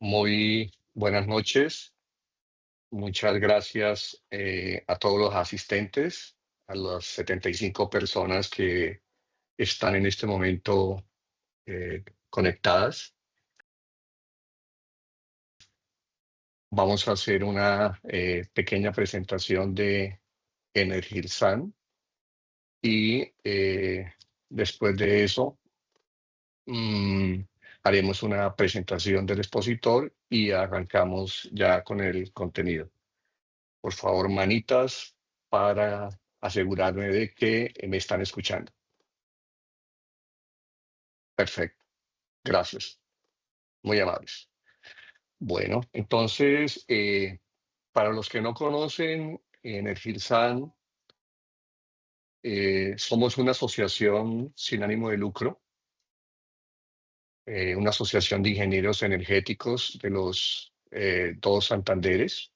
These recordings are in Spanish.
Muy buenas noches. Muchas gracias a todos los asistentes, a las 75 personas que están en este momento conectadas. Vamos a hacer una pequeña presentación de Energirsan y después de eso mm, haremos una presentación del expositor y arrancamos ya con el contenido. Por favor, manitas para asegurarme de que me están escuchando. Perfecto. Gracias. Muy amables. Bueno, entonces, para los que no conocen, Energirsan, somos una asociación sin ánimo de lucro, una asociación de ingenieros energéticos de los dos Santanderes.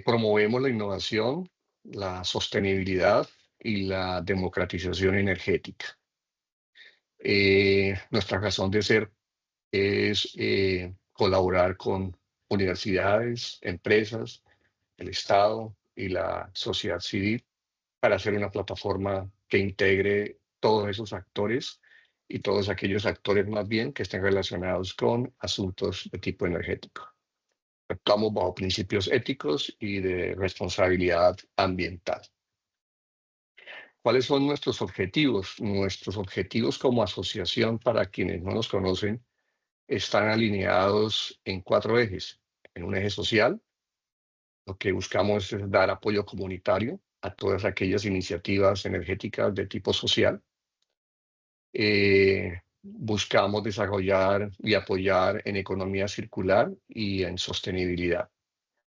Promovemos la innovación, la sostenibilidad y la democratización energética. Nuestra razón de ser es colaborar con universidades, empresas, el Estado y la sociedad civil para hacer una plataforma que integre todos esos actores y todos aquellos actores más bien que estén relacionados con asuntos de tipo energético. Actuamos bajo principios éticos y de responsabilidad ambiental. ¿Cuáles son nuestros objetivos? Nuestros objetivos como asociación, para quienes no nos conocen, están alineados en 4 ejes. En un eje social, lo que buscamos es dar apoyo comunitario a todas aquellas iniciativas energéticas de tipo social. Buscamos desarrollar y apoyar en economía circular y en sostenibilidad.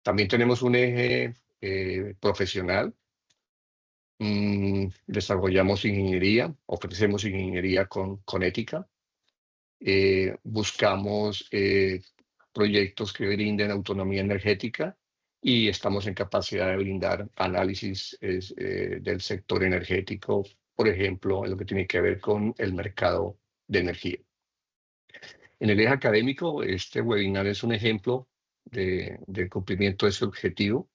También tenemos un eje profesional. Desarrollamos ingeniería, ofrecemos ingeniería con ética. Buscamos proyectos que brinden autonomía energética y estamos en capacidad de brindar análisis del sector energético, por ejemplo, en lo que tiene que ver con el mercado de energía. En el eje académico, este webinar es un ejemplo del cumplimiento de ese objetivo.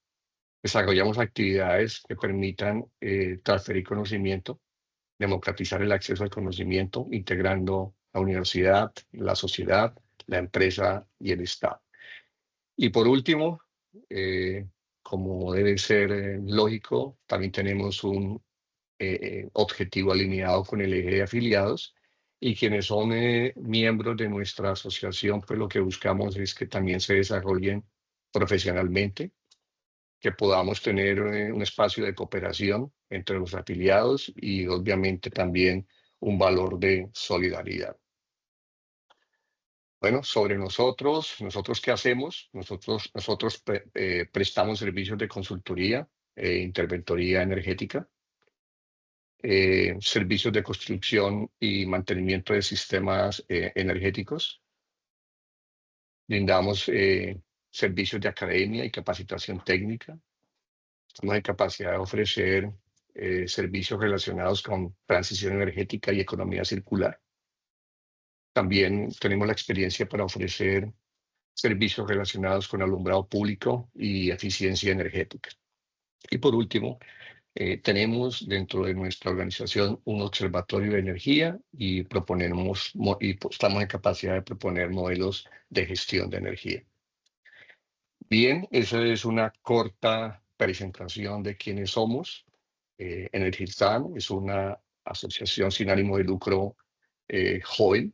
Desarrollamos actividades que permitan transferir conocimiento, democratizar el acceso al conocimiento, integrando la universidad, la sociedad, la empresa y el Estado. Y por último, como debe ser lógico, también tenemos un objetivo alineado con el eje de afiliados, y quienes son miembros de nuestra asociación, pues lo que buscamos es que también se desarrollen profesionalmente, que podamos tener un espacio de cooperación entre los afiliados y obviamente también un valor de solidaridad. Bueno, sobre ¿nosotros qué hacemos? Nosotros prestamos servicios de consultoría e interventoría energética, servicios de construcción y mantenimiento de sistemas energéticos. Brindamos servicios de academia y capacitación técnica. Estamos en capacidad de ofrecer servicios relacionados con transición energética y economía circular. También tenemos la experiencia para ofrecer servicios relacionados con alumbrado público y eficiencia energética. Y por último, tenemos dentro de nuestra organización un observatorio de energía y estamos en capacidad de proponer modelos de gestión de energía. Bien, esa es una corta presentación de quiénes somos. Energirsan es una asociación sin ánimo de lucro joven.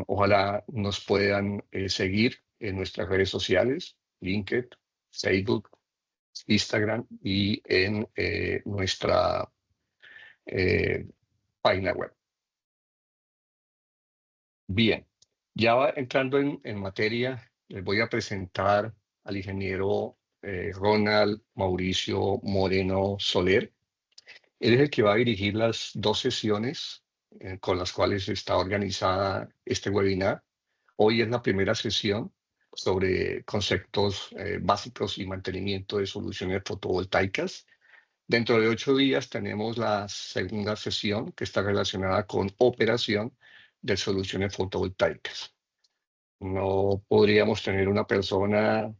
Ojalá nos puedan seguir en nuestras redes sociales, LinkedIn, Facebook, Instagram y en nuestra página web. Bien, ya entrando en materia, les voy a presentar al ingeniero Ronald Mauricio Moreno Soler. Él es el que va a dirigir las 2 sesiones con las cuales está organizada este webinar. Hoy es la primera sesión sobre conceptos básicos y mantenimiento de soluciones fotovoltaicas. Dentro de 8 días tenemos la segunda sesión que está relacionada con operación, de soluciones fotovoltaicas. No podríamos tener una persona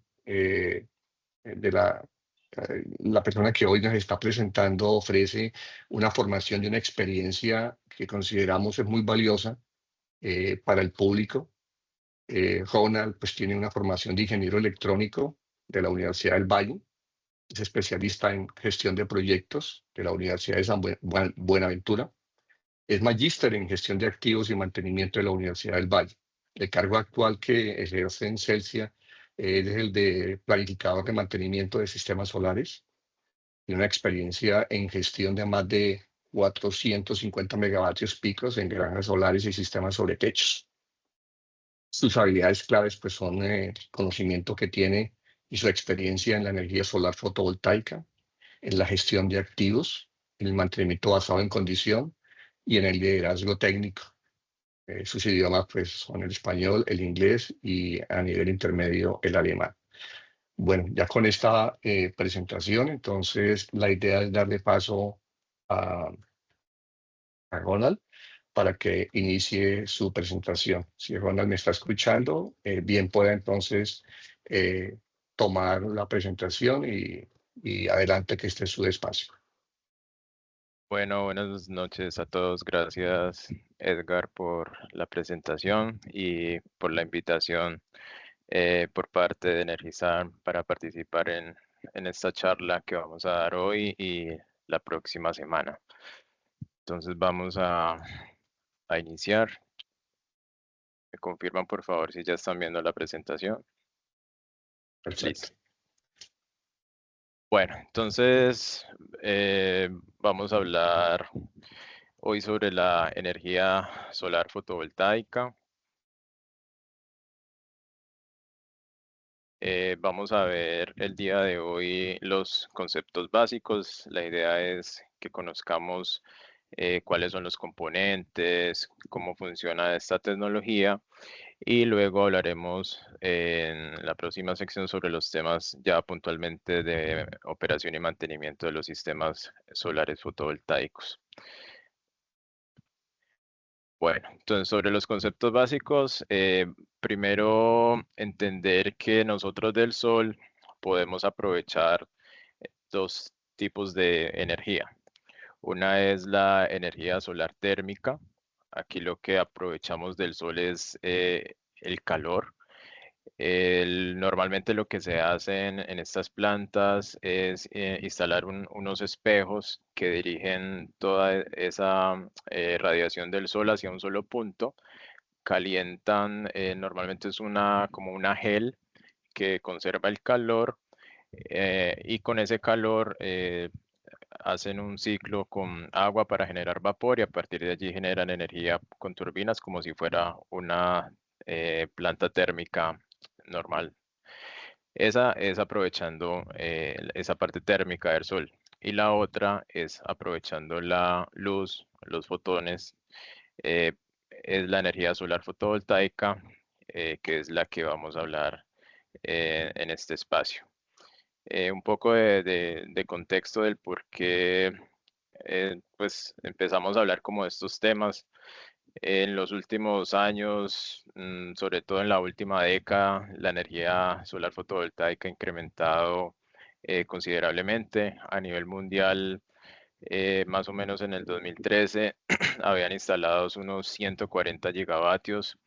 la persona que hoy nos está presentando ofrece una formación y una experiencia que consideramos es muy valiosa para el público. Ronald pues tiene una formación de ingeniero electrónico de la Universidad del Valle, es especialista en gestión de proyectos de la Universidad de Buenaventura, es magíster en gestión de activos y mantenimiento de la Universidad del Valle. El cargo actual que ejerce en Celsia es el de planificador de mantenimiento de sistemas solares. Tiene una experiencia en gestión de más de 450 megavatios picos en granjas solares y sistemas sobre techos. Sus habilidades claves pues, son el conocimiento que tiene y su experiencia en la energía solar fotovoltaica, en la gestión de activos, en el mantenimiento basado en condición y en el liderazgo técnico. Sus idiomas pues, son el español, el inglés y a nivel intermedio el alemán. Bueno, ya con esta presentación, entonces la idea es darle paso a Ronald para que inicie su presentación. Si Ronald me está escuchando, bien pueda entonces tomar la presentación y adelante que esté su espacio. Bueno, buenas noches a todos. Gracias, Edgar, por la presentación y por la invitación por parte de Energizar para participar en esta charla que vamos a dar hoy y la próxima semana. Entonces vamos a iniciar. ¿Me confirman, por favor, si ya están viendo la presentación? Perfecto. Listo. Bueno, entonces vamos a hablar hoy sobre la energía solar fotovoltaica. Vamos a ver el día de hoy los conceptos básicos. La idea es que conozcamos cuáles son los componentes, cómo funciona esta tecnología y luego hablaremos en la próxima sección sobre los temas ya puntualmente de operación y mantenimiento de los sistemas solares fotovoltaicos. Bueno, entonces sobre los conceptos básicos, primero entender que nosotros del sol podemos aprovechar dos tipos de energía. Una es la energía solar térmica. Aquí lo que aprovechamos del sol es el calor. Normalmente lo que se hace en estas plantas es instalar unos espejos que dirigen toda esa radiación del sol hacia un solo punto. Calientan, normalmente es como una gel que conserva el calor y con ese calor hacen un ciclo con agua para generar vapor y a partir de allí generan energía con turbinas como si fuera una planta térmica normal. Esa es aprovechando esa parte térmica del sol. Y la otra es aprovechando la luz, los fotones, eh, es la energía solar fotovoltaica, que es la que vamos a hablar en este espacio. Un poco de contexto del por qué pues empezamos a hablar como de estos temas. En los últimos años, sobre todo en la última década, la energía solar fotovoltaica ha incrementado considerablemente a nivel mundial. Más o menos en el 2013 habían instalados unos 140 gigavatios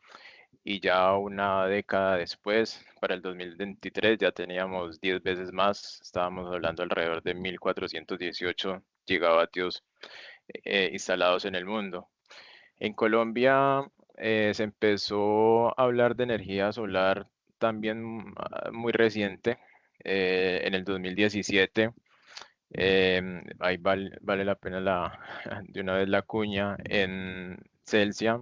y ya una década después, para el 2023, ya teníamos 10 veces más, estábamos hablando alrededor de 1.418 gigavatios instalados en el mundo. En Colombia se empezó a hablar de energía solar también muy reciente, en el 2017. Ahí vale la pena de una vez la cuña. En Celsia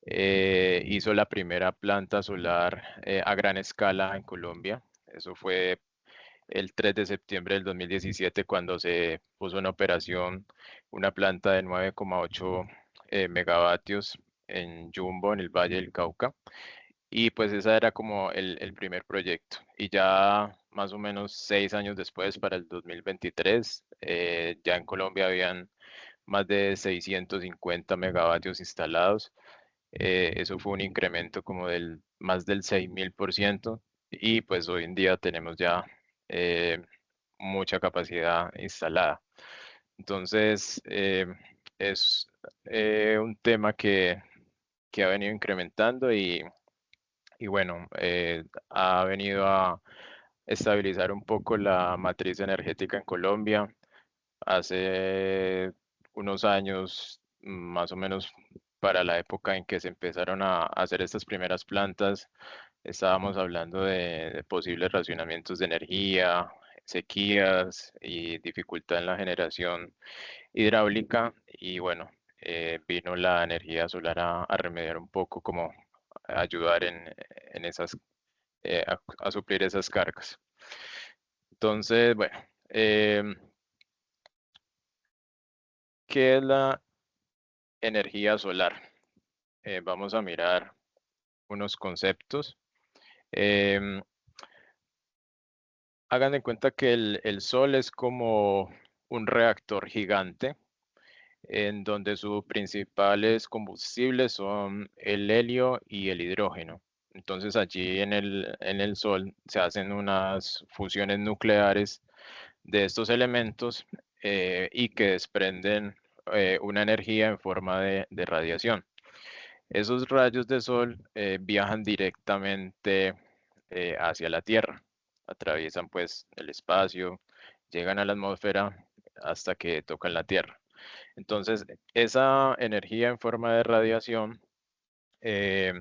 hizo la primera planta solar a gran escala en Colombia. Eso fue el 3 de septiembre del 2017 cuando se puso en operación una planta de 9,8 megavatios en Jumbo, en el Valle del Cauca. Y pues ese era como el primer proyecto. Y ya más o menos 6 años después, para el 2023, ya en Colombia habían más de 650 megavatios instalados. Eso fue un incremento como del más del 6000%, y pues hoy en día tenemos ya mucha capacidad instalada. Entonces, es un tema que ha venido incrementando y bueno, ha venido a estabilizar un poco la matriz energética en Colombia. Hace unos años, más o menos para la época en que se empezaron a hacer estas primeras plantas, estábamos hablando de posibles racionamientos de energía, sequías y dificultad en la generación hidráulica. Y bueno, vino la energía solar a remediar un poco, como a ayudar en esas, a suplir esas cargas. Entonces, bueno, ¿qué es la energía solar? Vamos a mirar unos conceptos. Em, Hagan de cuenta que el Sol es como un reactor gigante en donde sus principales combustibles son el helio y el hidrógeno. Entonces allí en el Sol se hacen unas fusiones nucleares de estos elementos, y que desprenden una energía en forma de radiación. Esos rayos de sol viajan directamente hacia la Tierra, atraviesan pues el espacio, llegan a la atmósfera hasta que tocan la Tierra. Entonces, esa energía en forma de radiación, eh,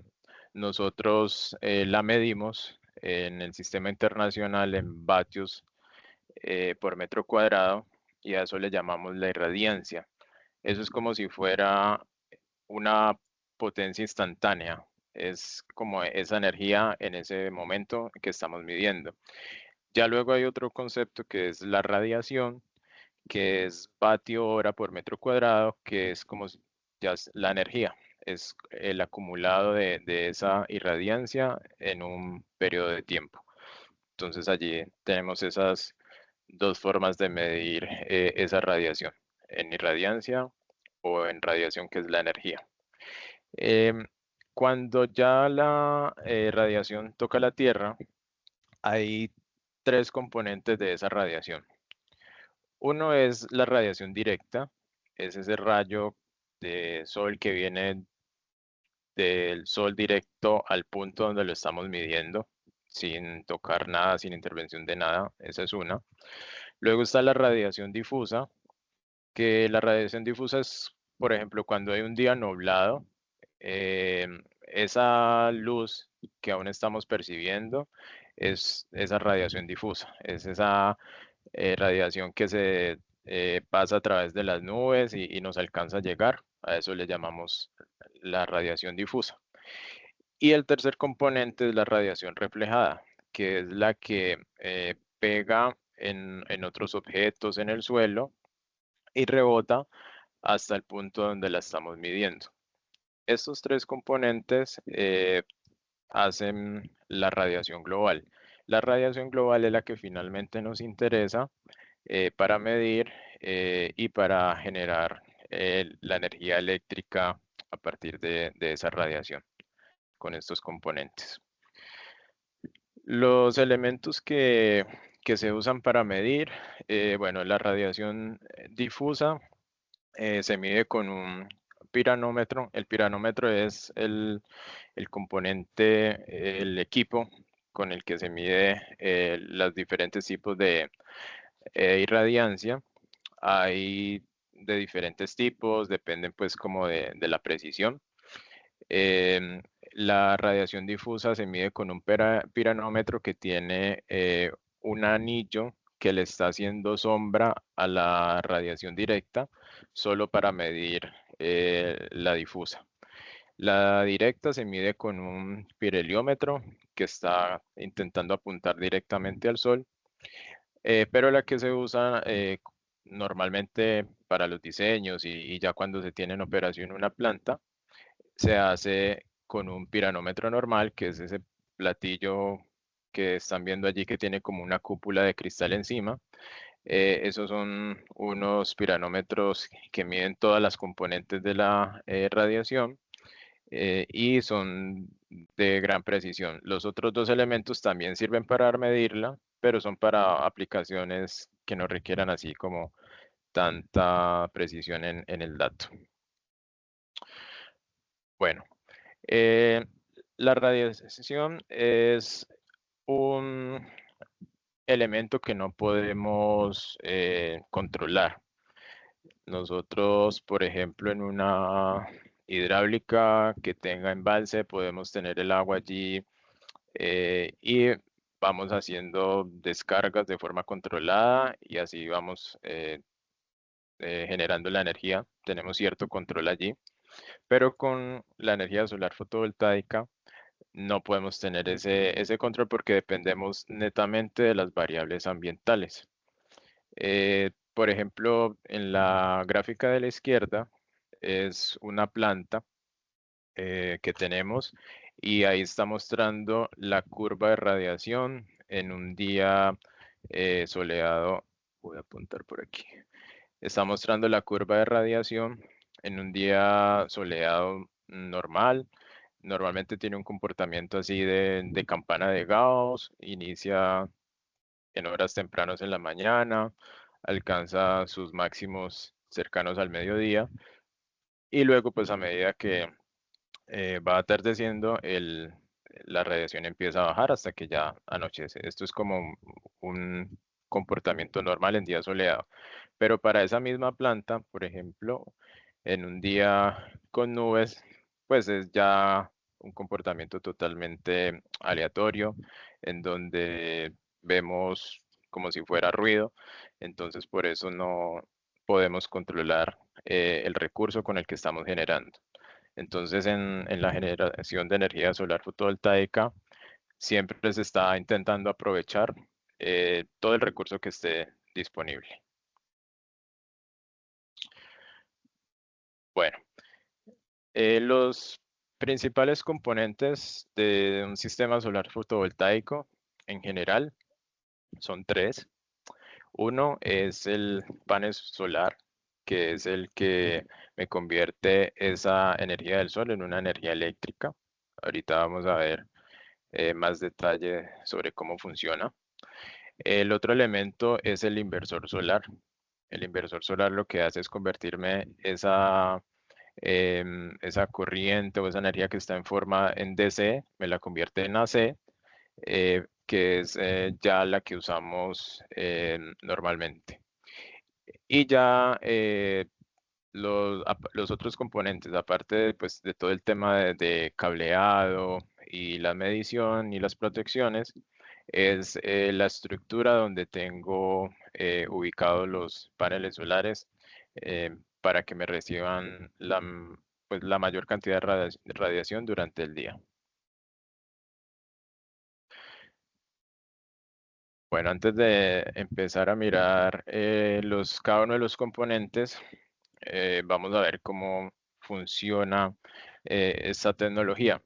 nosotros la medimos en el sistema internacional en vatios por metro cuadrado, y a eso le llamamos la irradiancia. Eso es como si fuera una potencia instantánea, es como esa energía en ese momento que estamos midiendo. Ya luego hay otro concepto que es la radiación, que es vatio hora por metro cuadrado, que es como ya es la energía, es el acumulado de esa irradiancia en un periodo de tiempo. Entonces allí tenemos esas dos formas de medir esa radiación, en irradiancia o en radiación, que es la energía. Em, Cuando ya la radiación toca la Tierra, hay tres componentes de esa radiación. Uno es la radiación directa, es ese rayo de sol que viene del sol directo al punto donde lo estamos midiendo, sin tocar nada, sin intervención de nada. Esa es una. Luego está la radiación difusa, que la radiación difusa es, por ejemplo, cuando hay un día nublado, esa luz que aún estamos percibiendo es esa radiación difusa, es esa radiación que se pasa a través de las nubes y nos alcanza a llegar. A eso le llamamos la radiación difusa. Y el tercer componente es la radiación reflejada, que es la que pega en otros objetos en el suelo y rebota hasta el punto donde la estamos midiendo. Estos tres componentes hacen la radiación global. La radiación global es la que finalmente nos interesa para medir y para generar la energía eléctrica a partir de esa radiación con estos componentes. Los elementos que se usan para medir, bueno, la radiación difusa se mide con un piranómetro. El piranómetro es el componente, el equipo con el que se mide los diferentes tipos de irradiancia. Hay de diferentes tipos, dependen pues como de la precisión. La radiación difusa se mide con un piranómetro que tiene un anillo que le está haciendo sombra a la radiación directa, solo para medir la difusa. La directa se mide con un pirheliómetro que está intentando apuntar directamente al sol, pero la que se usa normalmente para los diseños y ya cuando se tiene en operación una planta, se hace con un piranómetro normal, que es ese platillo que están viendo allí que tiene como una cúpula de cristal encima. Esos son unos piranómetros que miden todas las componentes de la radiación, y son de gran precisión. Los otros dos elementos también sirven para medirla, pero son para aplicaciones que no requieran así como tanta precisión en el dato. Bueno, la radiación es un elemento que no podemos controlar. Nosotros, por ejemplo, en una hidráulica que tenga embalse, podemos tener el agua allí y vamos haciendo descargas de forma controlada y así vamos generando la energía. Tenemos cierto control allí, pero con la energía solar fotovoltaica no podemos tener ese control porque dependemos netamente de las variables ambientales. Por ejemplo, en la gráfica de la izquierda es una planta que tenemos y ahí está mostrando la curva de radiación en un día soleado. Voy a apuntar por aquí. Está mostrando la curva de radiación en un día soleado normal. Normalmente tiene un comportamiento así de campana de Gauss, inicia en horas tempranas en la mañana, alcanza sus máximos cercanos al mediodía y luego pues a medida que va atardeciendo, la radiación empieza a bajar hasta que ya anochece. Esto es como un comportamiento normal en día soleado. Pero para esa misma planta, por ejemplo, en un día con nubes, pues es ya un comportamiento totalmente aleatorio, en donde vemos como si fuera ruido. Entonces, por eso no podemos controlar el recurso con el que estamos generando. Entonces, en la generación de energía solar fotovoltaica, siempre se está intentando aprovechar todo el recurso que esté disponible. Bueno, los principales componentes de un sistema solar fotovoltaico en general son tres. Uno es el panel solar, que es el que me convierte esa energía del sol en una energía eléctrica. Ahorita vamos a ver más detalle sobre cómo funciona. El otro elemento es el inversor solar. El inversor solar lo que hace es convertirme esa corriente o esa energía que está en forma en DC, me la convierte en AC, que es ya la que usamos normalmente. Y ya los otros componentes, aparte de, pues, de todo el tema de cableado y la medición y las protecciones, es la estructura donde tengo ubicados los paneles solares para que me reciban pues, la mayor cantidad de radiación durante el día. Bueno, antes de empezar a mirar cada uno de los componentes, vamos a ver cómo funciona esta tecnología.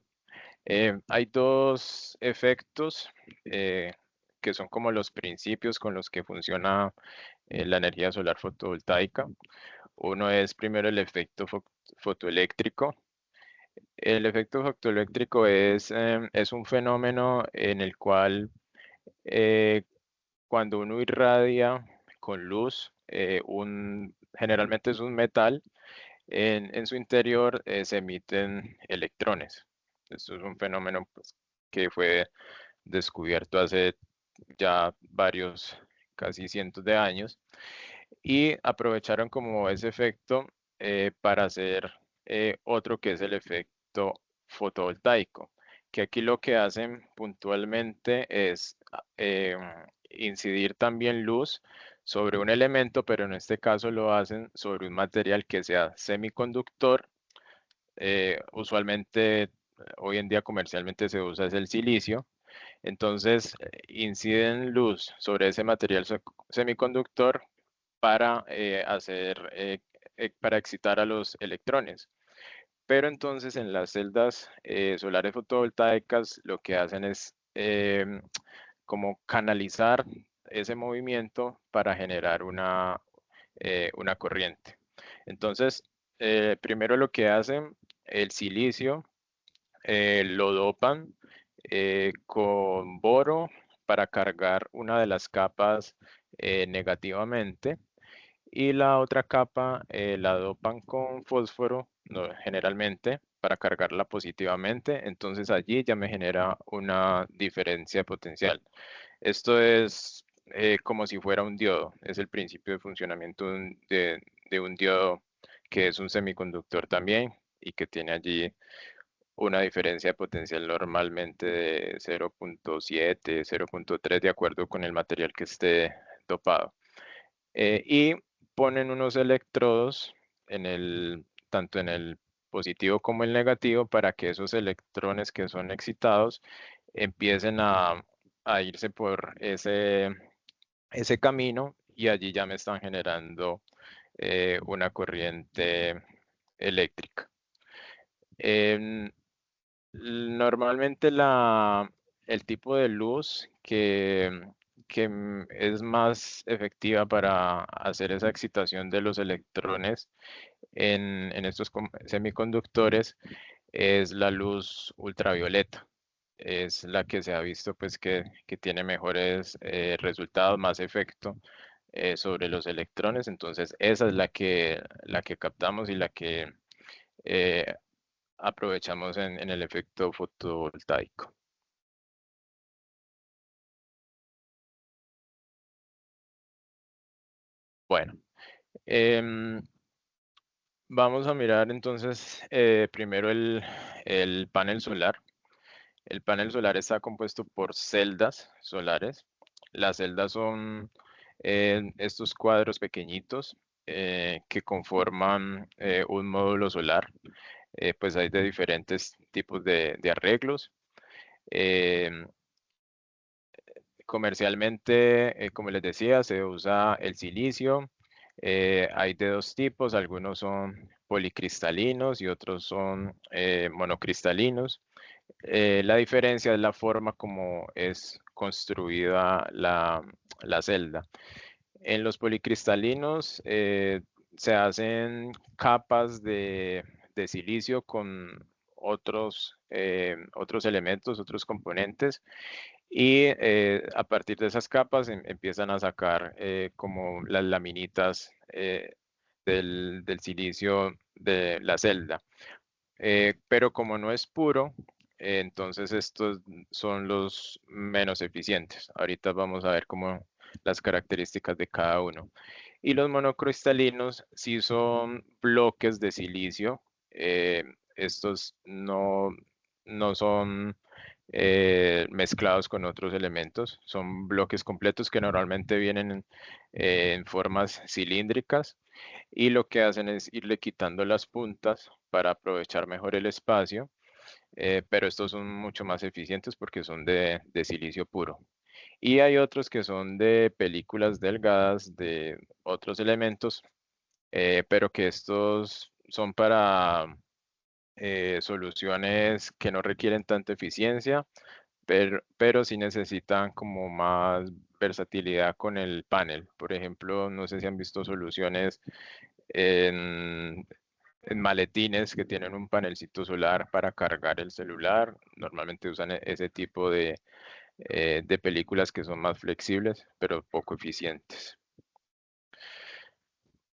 Hay dos efectos que son como los principios con los que funciona la energía solar fotovoltaica. Uno es primero el efecto fotoeléctrico. El efecto fotoeléctrico es un fenómeno en el cual eh, cuando uno irradia con luz, generalmente es un metal, en su interior se emiten electrones. Esto es un fenómeno pues, que fue descubierto hace ya varios, casi cientos de años, y aprovecharon como ese efecto para hacer otro que es el efecto fotovoltaico, que aquí lo que hacen puntualmente es incidir también luz sobre un elemento, pero en este caso lo hacen sobre un material que sea semiconductor. Usualmente, hoy en día comercialmente se usa es el silicio. Entonces, inciden luz sobre ese material semiconductor para para excitar a los electrones. Pero entonces en las celdas solares fotovoltaicas lo que hacen es como canalizar ese movimiento para generar una corriente. Entonces, primero lo que hacen el silicio lo dopan con boro para cargar una de las capas negativamente, y la otra capa la dopan con fósforo, generalmente, para cargarla positivamente. Entonces allí ya me genera una diferencia potencial. Esto es como si fuera un diodo, es el principio de funcionamiento de un diodo, que es un semiconductor también y que tiene allí una diferencia de potencial normalmente de 0.7, 0.3, de acuerdo con el material que esté dopado. Y ponen unos electrodos tanto en el positivo como el negativo, para que esos electrones que son excitados empiecen a irse por ese camino, y allí ya me están generando una corriente eléctrica. Normalmente el tipo de luz que es más efectiva para hacer esa excitación de los electrones en estos semiconductores es la luz ultravioleta. Es la que se ha visto, pues, que tiene mejores resultados, más efecto sobre los electrones. Entonces esa es la que captamos y la que eh, aprovechamos en el efecto fotovoltaico. Bueno, em, vamos a mirar entonces primero el panel solar. El panel solar está compuesto por celdas solares. Las celdas son estos cuadros pequeñitos que conforman un módulo solar. Pues hay de diferentes tipos de arreglos. Em, Comercialmente, como les decía, se usa el silicio. Hay de dos tipos, algunos son policristalinos y otros son monocristalinos. La diferencia es la forma como es construida la celda. En los policristalinos se hacen capas de silicio con otros elementos, otros componentes, y a partir de esas capas empiezan a sacar como las laminitas del silicio de la celda. Pero como no es puro, entonces estos son los menos eficientes. Ahorita vamos a ver cómo las características de cada uno. Y los monocristalinos sí son bloques de silicio. Estos no son mezclados con otros elementos. Son bloques completos que normalmente vienen en formas cilíndricas, y lo que hacen es irle quitando las puntas para aprovechar mejor el espacio, pero estos son mucho más eficientes porque son de silicio puro. Y hay otros que son de películas delgadas de otros elementos, pero que estos son para soluciones que no requieren tanta eficiencia, pero sí necesitan como más versatilidad con el panel. Por ejemplo, no sé si han visto soluciones en, en maletines que tienen un panelcito solar para cargar el celular. Normalmente usan ese tipo de películas que son más flexibles, pero poco eficientes.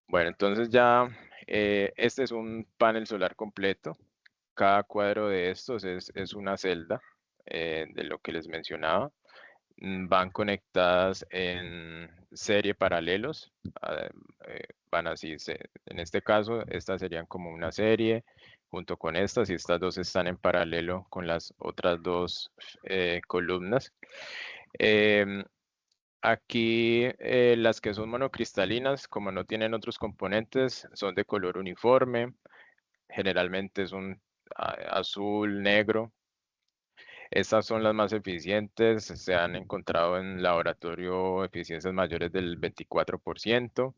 Bueno, entonces ya este es un panel solar completo. Cada cuadro de estos es una celda de lo que les mencionaba. Van conectadas en serie paralelos. Van así, en este caso, estas serían como una serie junto con estas, y estas dos están en paralelo con las otras dos columnas. Aquí las que son monocristalinas, como no tienen otros componentes, son de color uniforme. Generalmente es un azul, negro. Estas son las más eficientes. Se han encontrado en laboratorio eficiencias mayores del 24%.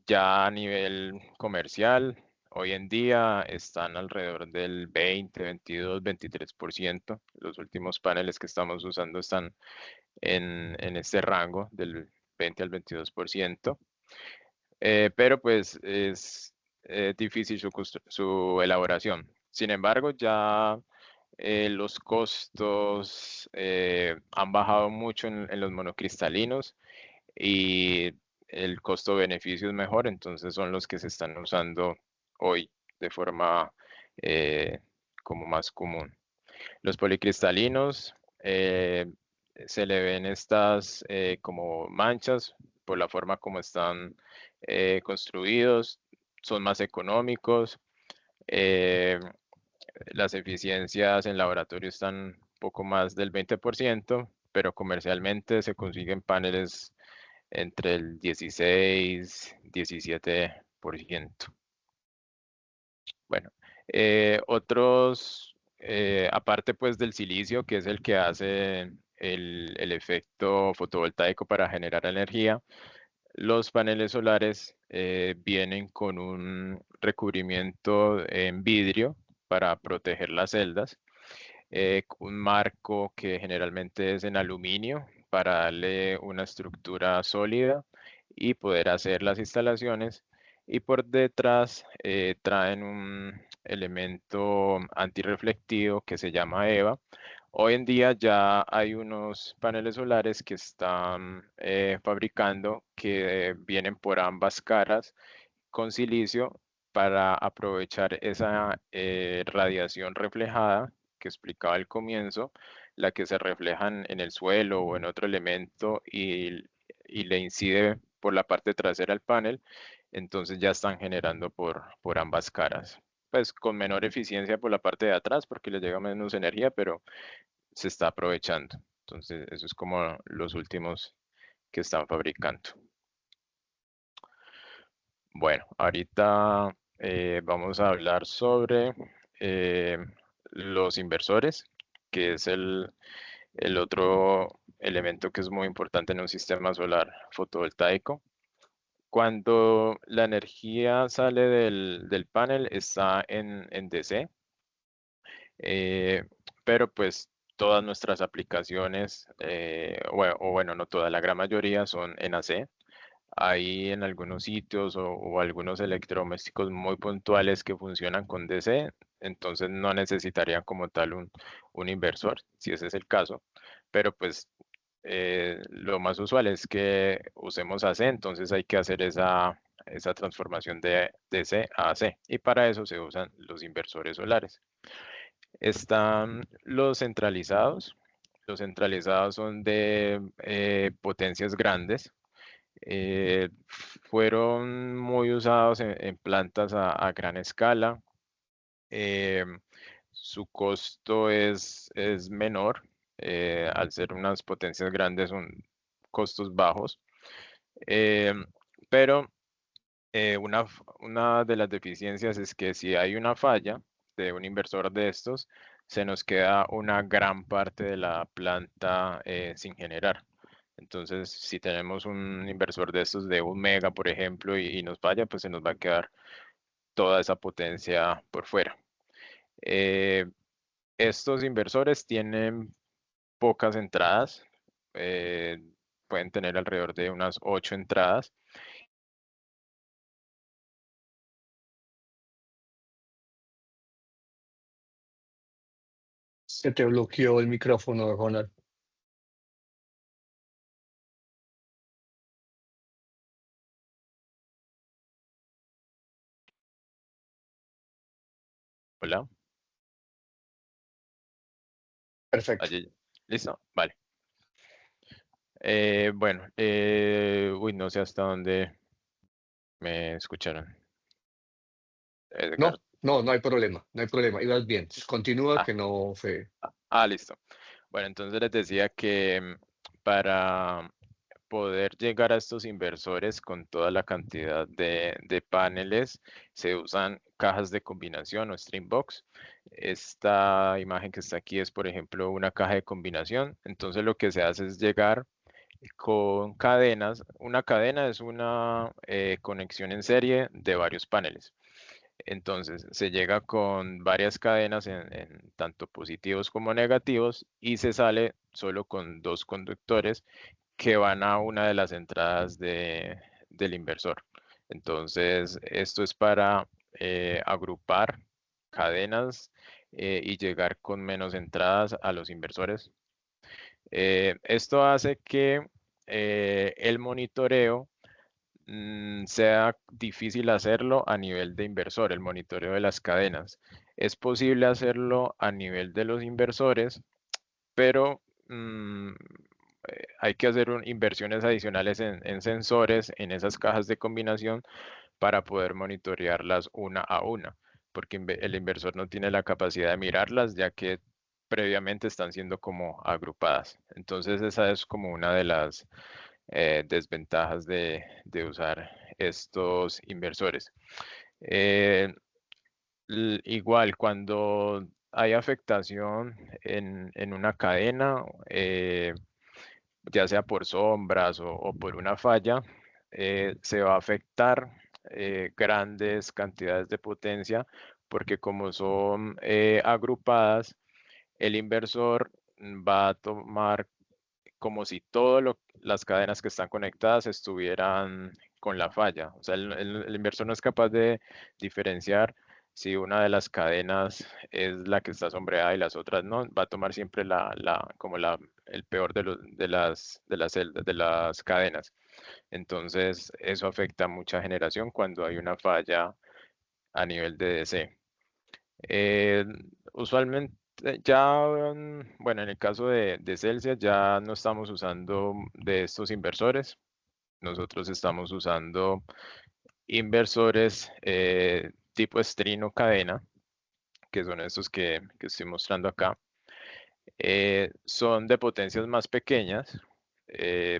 Ya a nivel comercial, hoy en día están alrededor del 20, 22, 23%. Los últimos paneles que estamos usando están en este rango del 20 al 22%. Pero pues es difícil su elaboración. Sin embargo, ya los costos han bajado mucho en los monocristalinos y el costo-beneficio es mejor, entonces son los que se están usando hoy de forma como más común. Los policristalinos se le ven estas como manchas por la forma como están construidos, son más económicos, eh, las eficiencias en laboratorio están un poco más del 20%, pero comercialmente se consiguen paneles entre el 16-17%. Bueno, otros, aparte pues del silicio, que es el que hace el efecto fotovoltaico para generar energía, los paneles solares vienen con un recubrimiento en vidrio para proteger las celdas, un marco que generalmente es en aluminio para darle una estructura sólida y poder hacer las instalaciones. Y por detrás traen un elemento antirreflectivo que se llama EVA. Hoy en día ya hay unos paneles solares que están fabricando que vienen por ambas caras con silicio para aprovechar esa radiación reflejada que explicaba al comienzo, la que se reflejan en el suelo o en otro elemento y le incide por la parte trasera al panel, entonces ya están generando por ambas caras. Pues con menor eficiencia por la parte de atrás porque le llega menos energía, pero se está aprovechando. Entonces, eso es como los últimos que están fabricando. Bueno, ahorita vamos a hablar sobre los inversores, que es el otro elemento que es muy importante en un sistema solar fotovoltaico. Cuando la energía sale del panel está en DC, pero pues todas nuestras aplicaciones, o bueno, no todas, la gran mayoría son en AC. Hay en algunos sitios o algunos electrodomésticos muy puntuales que funcionan con DC, entonces no necesitarían como tal un inversor, si ese es el caso, pero pues lo más usual es que usemos AC, entonces hay que hacer esa transformación de DC a AC y para eso se usan los inversores solares. Están los centralizados. Los centralizados son de potencias grandes. Fueron muy usados en plantas a gran escala. Eh, su costo es menor. Al ser unas potencias grandes son costos bajos. Eh, pero una de las deficiencias es que si hay una falla de un inversor de estos, se nos queda una gran parte de la planta sin generar. Entonces, si tenemos un inversor de estos de 1 mega, por ejemplo, y nos falla, pues se nos va a quedar toda esa potencia por fuera. Estos inversores tienen pocas entradas, pueden tener alrededor de unas 8 entradas. Se te bloqueó el micrófono, Ronald. Hola. Perfecto. Allí. ¿Listo? Vale. Bueno, uy, no sé hasta dónde me escucharon. No, Edgar. no hay problema, no hay problema. Ibas bien. Continúa Ah, que no fue. listo. Bueno, entonces les decía que para poder llegar a estos inversores con toda la cantidad de paneles, se usan cajas de combinación o string box. Esta imagen que está aquí es, por ejemplo, una caja de combinación. Entonces lo que se hace es llegar con cadenas. Una cadena es una conexión en serie de varios paneles. Entonces se llega con varias cadenas en tanto positivos como negativos y se sale solo con 2 conductores que van a una de las entradas del inversor. Entonces esto es para agrupar cadenas y llegar con menos entradas a los inversores. Esto hace que el monitoreo sea difícil hacerlo a nivel de inversor, el monitoreo de las cadenas. Es posible hacerlo a nivel de los inversores, pero hay que hacer inversiones adicionales en sensores, en esas cajas de combinación, para poder monitorearlas una a una, porque el inversor no tiene la capacidad de mirarlas, ya que previamente están siendo como agrupadas. Entonces esa es como una de las desventajas de usar estos inversores. Igual, cuando hay afectación en una cadena, ya sea por sombras o por una falla, se va a afectar grandes cantidades de potencia, porque como son agrupadas, el inversor va a tomar como si todas las cadenas que están conectadas estuvieran con la falla. O sea, el inversor no es capaz de diferenciar si una de las cadenas es la que está sombreada y las otras no. Va a tomar siempre el peor de las cadenas. Entonces, eso afecta mucha generación cuando hay una falla a nivel de DC. Usualmente ya, bueno, en el caso de Celsius ya no estamos usando de estos inversores. Nosotros estamos usando inversores tipo estrino cadena, que son estos que estoy mostrando acá. Son de potencias más pequeñas.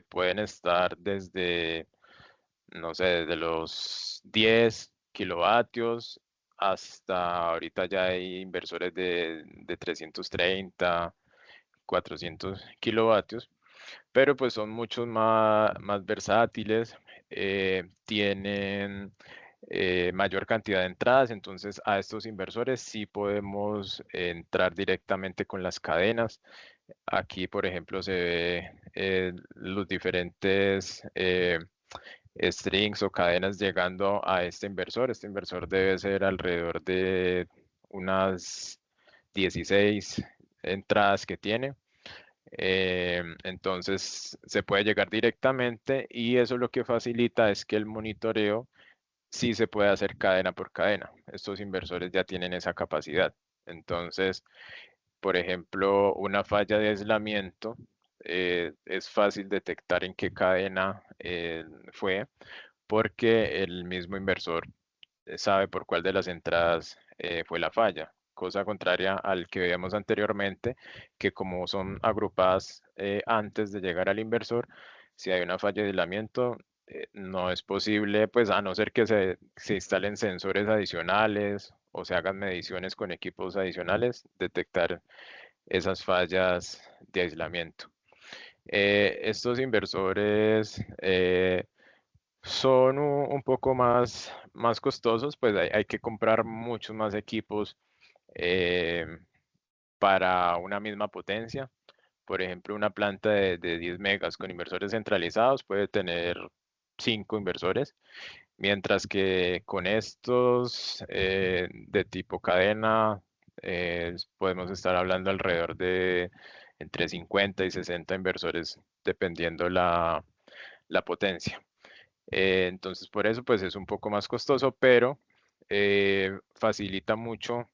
Pueden estar desde, no sé, desde los 10 kilovatios hasta ahorita ya hay inversores de 330, 400 kilovatios, pero pues son muchos más versátiles, tienen mayor cantidad de entradas, entonces a estos inversores sí podemos entrar directamente con las cadenas. Aquí, por ejemplo, se ve los diferentes strings o cadenas llegando a este inversor. Este inversor debe ser alrededor de unas 16 entradas que tiene. Entonces se puede llegar directamente y eso lo que facilita es que el monitoreo sí se puede hacer cadena por cadena. Estos inversores ya tienen esa capacidad. Entonces, por ejemplo, una falla de aislamiento, es fácil detectar en qué cadena fue, porque el mismo inversor sabe por cuál de las entradas fue la falla. Cosa contraria al que veíamos anteriormente, que como son agrupadas antes de llegar al inversor, si hay una falla de aislamiento, no es posible, pues a no ser que se instalen sensores adicionales o se hagan mediciones con equipos adicionales, detectar esas fallas de aislamiento. Estos inversores son un poco más costosos, pues hay que comprar muchos más equipos eh, para una misma potencia. Por ejemplo, una planta de 10 megas con inversores centralizados puede tener 5 inversores, mientras que con estos de tipo cadena podemos estar hablando alrededor de entre 50 y 60 inversores, dependiendo la potencia. Entonces, por eso, pues es un poco más costoso, pero facilita mucho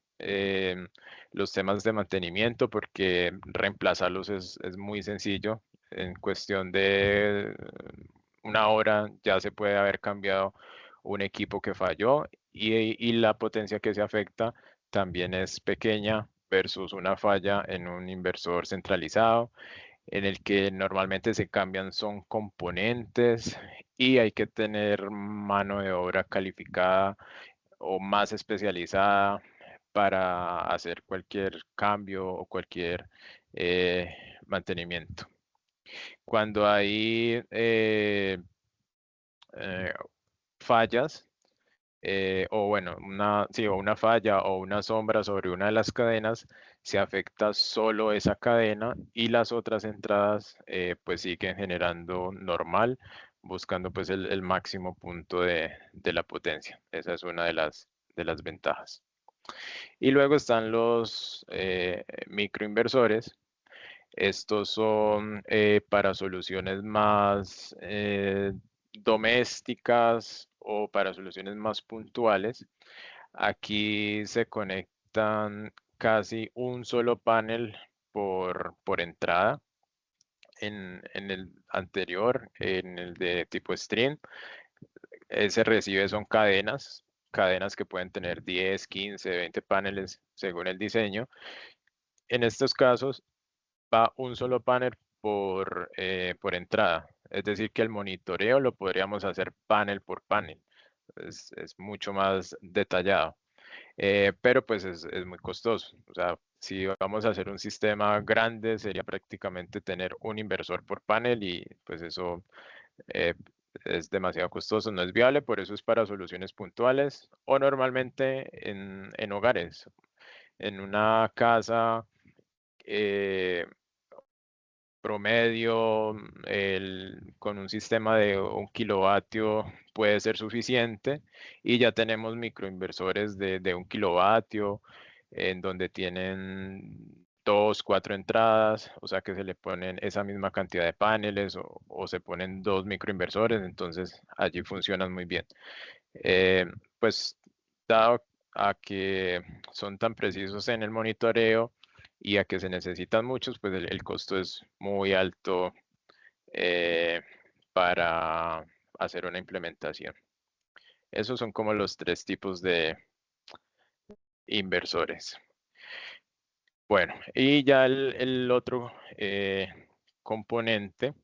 los temas de mantenimiento porque reemplazarlos es muy sencillo. En cuestión de una hora ya se puede haber cambiado un equipo que falló y la potencia que se afecta también es pequeña versus una falla en un inversor centralizado en el que normalmente se cambian son componentes y hay que tener mano de obra calificada o más especializada para hacer cualquier cambio o cualquier mantenimiento. Cuando hay eh, fallas, o bueno, o una falla o una sombra sobre una de las cadenas, se afecta solo esa cadena y las otras entradas pues siguen generando normal, buscando pues el máximo punto de la potencia. Esa es una de las ventajas. Y luego están los microinversores. Estos son para soluciones más domésticas o para soluciones más puntuales. Aquí se conectan casi un solo panel por entrada. En el anterior, en el de tipo stream, se recibe son cadenas que pueden tener 10, 15, 20 paneles según el diseño. En estos casos va un solo panel por entrada. Es decir, que el monitoreo lo podríamos hacer panel por panel. Es mucho más detallado. Pero pues es muy costoso. O sea, si vamos a hacer un sistema grande, sería prácticamente tener un inversor por panel y pues eso eh, es demasiado costoso, no es viable, por eso es para soluciones puntuales o normalmente en hogares. En una casa eh, promedio, con un sistema de 1 kilovatio puede ser suficiente y ya tenemos microinversores de 1 kilovatio en donde tienen 2, 4 entradas, o sea que se le ponen esa misma cantidad de paneles o se ponen 2 microinversores, entonces allí funcionan muy bien. Pues dado a que son tan precisos en el monitoreo y a que se necesitan muchos, pues el costo es muy alto eh, para hacer una implementación. Esos son como los 3 tipos de inversores. Bueno, y ya el otro componente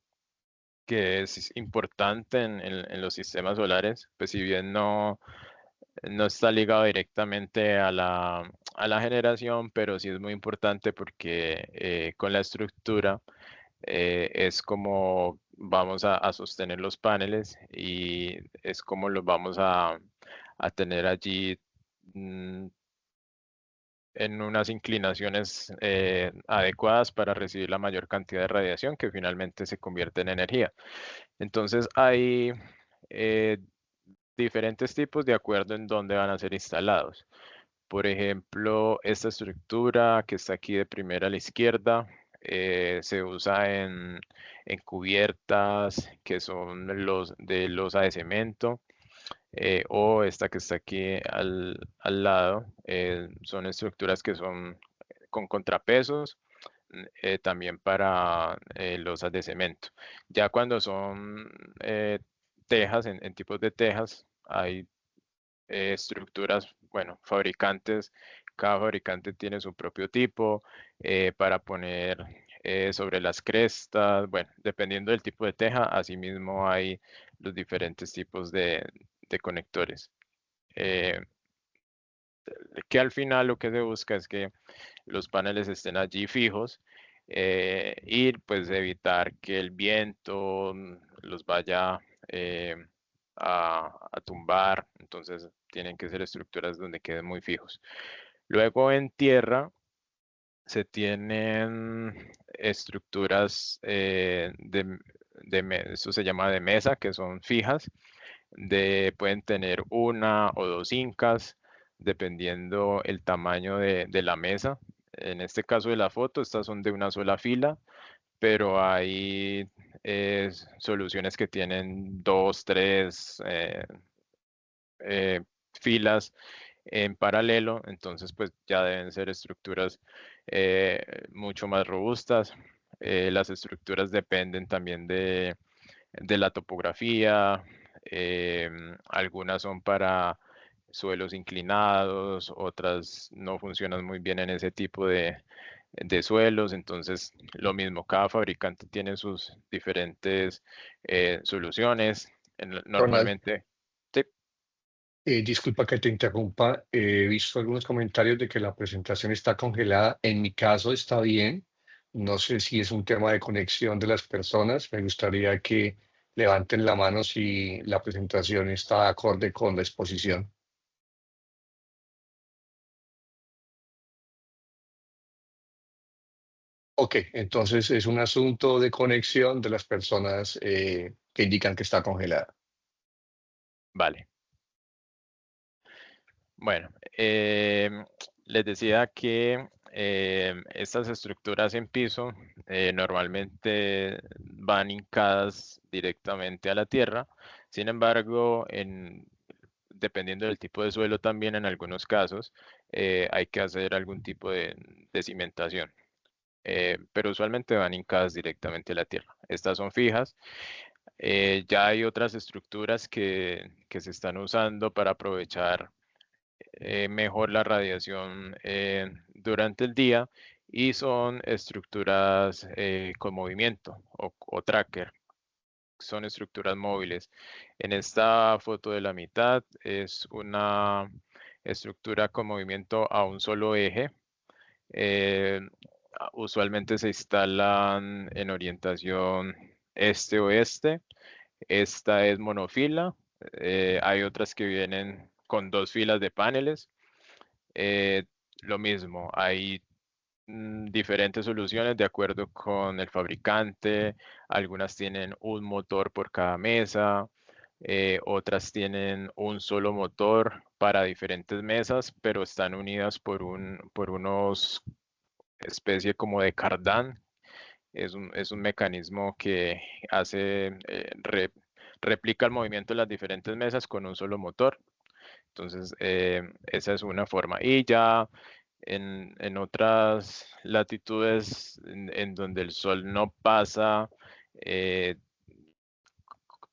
que es importante en los sistemas solares, pues si bien no está ligado directamente a la generación, pero sí es muy importante porque con la estructura es como vamos a sostener los paneles y es como los vamos a tener allí mm, en unas inclinaciones adecuadas para recibir la mayor cantidad de radiación que finalmente se convierte en energía. Entonces hay eh, diferentes tipos de acuerdo en dónde van a ser instalados. Por ejemplo, esta estructura que está aquí de primera a la izquierda se usa en cubiertas que son los de losa de cemento o esta que está aquí al lado son estructuras que son con contrapesos también para losas de cemento. Ya cuando son tejas, en tipos de tejas, hay estructuras, bueno, fabricantes, cada fabricante tiene su propio tipo para poner sobre las crestas, bueno, dependiendo del tipo de teja, asimismo hay los diferentes tipos de conectores. Que al final lo que se busca es que los paneles estén allí fijos y pues evitar que el viento los vaya a tumbar, entonces tienen que ser estructuras donde queden muy fijos. Luego en tierra se tienen estructuras esto se llama de mesa, que son fijas, pueden tener 1 o 2 incas, dependiendo el tamaño de la mesa. En este caso de la foto, estas son de una sola fila, pero hay soluciones que tienen 2, 3 filas en paralelo, entonces pues ya deben ser estructuras mucho más robustas. Las estructuras dependen también de la topografía, algunas son para suelos inclinados, otras no funcionan muy bien en ese tipo de suelos, entonces lo mismo, cada fabricante tiene sus diferentes soluciones. Ronald, Normalmente, sí. disculpa que te interrumpa. He visto algunos comentarios de que la presentación está congelada. En mi caso está bien. No sé si es un tema de conexión de las personas. Me gustaría que levanten la mano si la presentación está acorde con la exposición. Ok, entonces es un asunto de conexión de las personas que indican que está congelada. Vale. Bueno, les decía que estas estructuras en piso normalmente van hincadas directamente a la tierra. Sin embargo, dependiendo del tipo de suelo también en algunos casos hay que hacer algún tipo de cimentación. Pero usualmente van hincadas directamente a la tierra. Estas son fijas. Ya hay otras estructuras que se están usando para aprovechar mejor la radiación durante el día y son estructuras con movimiento o tracker, son estructuras móviles. En esta foto de la mitad es una estructura con movimiento a un solo eje. Eh, Usualmente se instalan en orientación este-oeste. Esta es monofila. Hay otras que vienen con 2 filas de paneles. Eh, lo mismo, hay diferentes soluciones de acuerdo con el fabricante. Algunas tienen un motor por cada mesa, otras tienen un solo motor para diferentes mesas, pero están unidas por unos especie como de cardán. Es un mecanismo que hace, replica el movimiento de las diferentes mesas con un solo motor. Entonces, esa es una forma. Y ya en otras latitudes en donde el sol no pasa eh,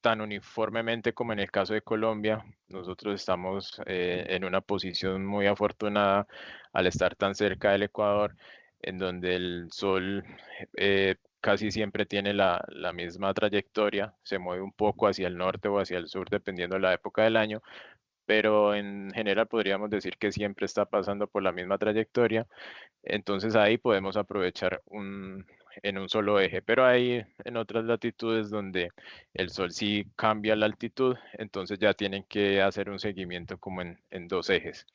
tan uniformemente como en el caso de Colombia, nosotros estamos en una posición muy afortunada al estar tan cerca del Ecuador, en donde el sol casi siempre tiene la misma trayectoria, se mueve un poco hacia el norte o hacia el sur dependiendo de la época del año, pero en general podríamos decir que siempre está pasando por la misma trayectoria. Entonces ahí podemos aprovechar en un solo eje, pero hay en otras latitudes donde el sol sí cambia la altitud, entonces ya tienen que hacer un seguimiento como en 2 ejes.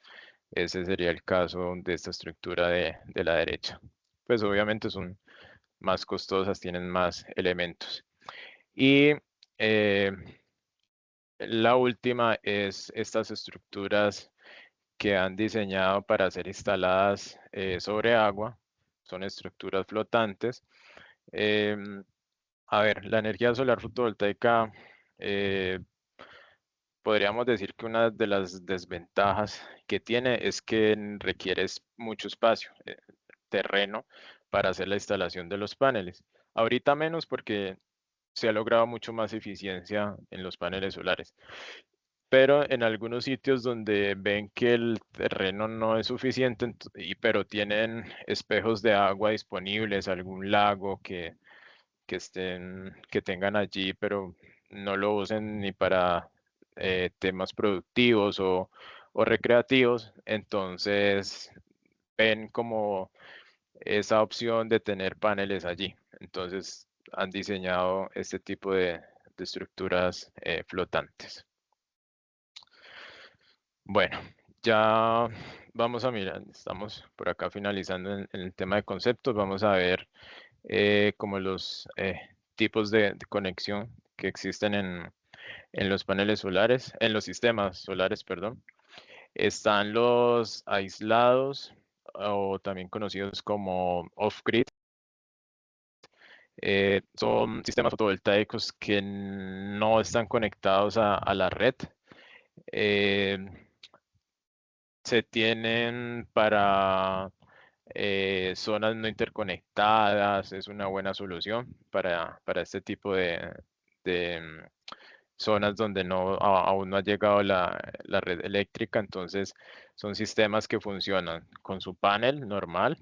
Ese sería el caso de esta estructura de la derecha. Pues obviamente son más costosas, tienen más elementos. Y eh, la última es estas estructuras que han diseñado para ser instaladas sobre agua. Son estructuras flotantes. Em, a ver, la energía solar fotovoltaica, eh, podríamos decir que una de las desventajas que tiene es que requiere mucho espacio, terreno, para hacer la instalación de los paneles. Ahorita menos porque se ha logrado mucho más eficiencia en los paneles solares. Pero en algunos sitios donde ven que el terreno no es suficiente, pero tienen espejos de agua disponibles, algún lago que tengan allí, pero no lo usen ni para temas productivos o recreativos, entonces ven como esa opción de tener paneles allí. Entonces han diseñado este tipo de estructuras flotantes. Bueno, ya vamos a mirar, estamos por acá finalizando en el tema de conceptos, vamos a ver como los tipos de conexión que existen en los paneles solares, en los sistemas solares, perdón. Están los aislados o también conocidos como off-grid. Son sistemas fotovoltaicos que no están conectados a la red. Eh, Se tienen para zonas no interconectadas, es una buena solución para este tipo de zonas donde aún no ha llegado la red eléctrica. Entonces, son sistemas que funcionan con su panel normal.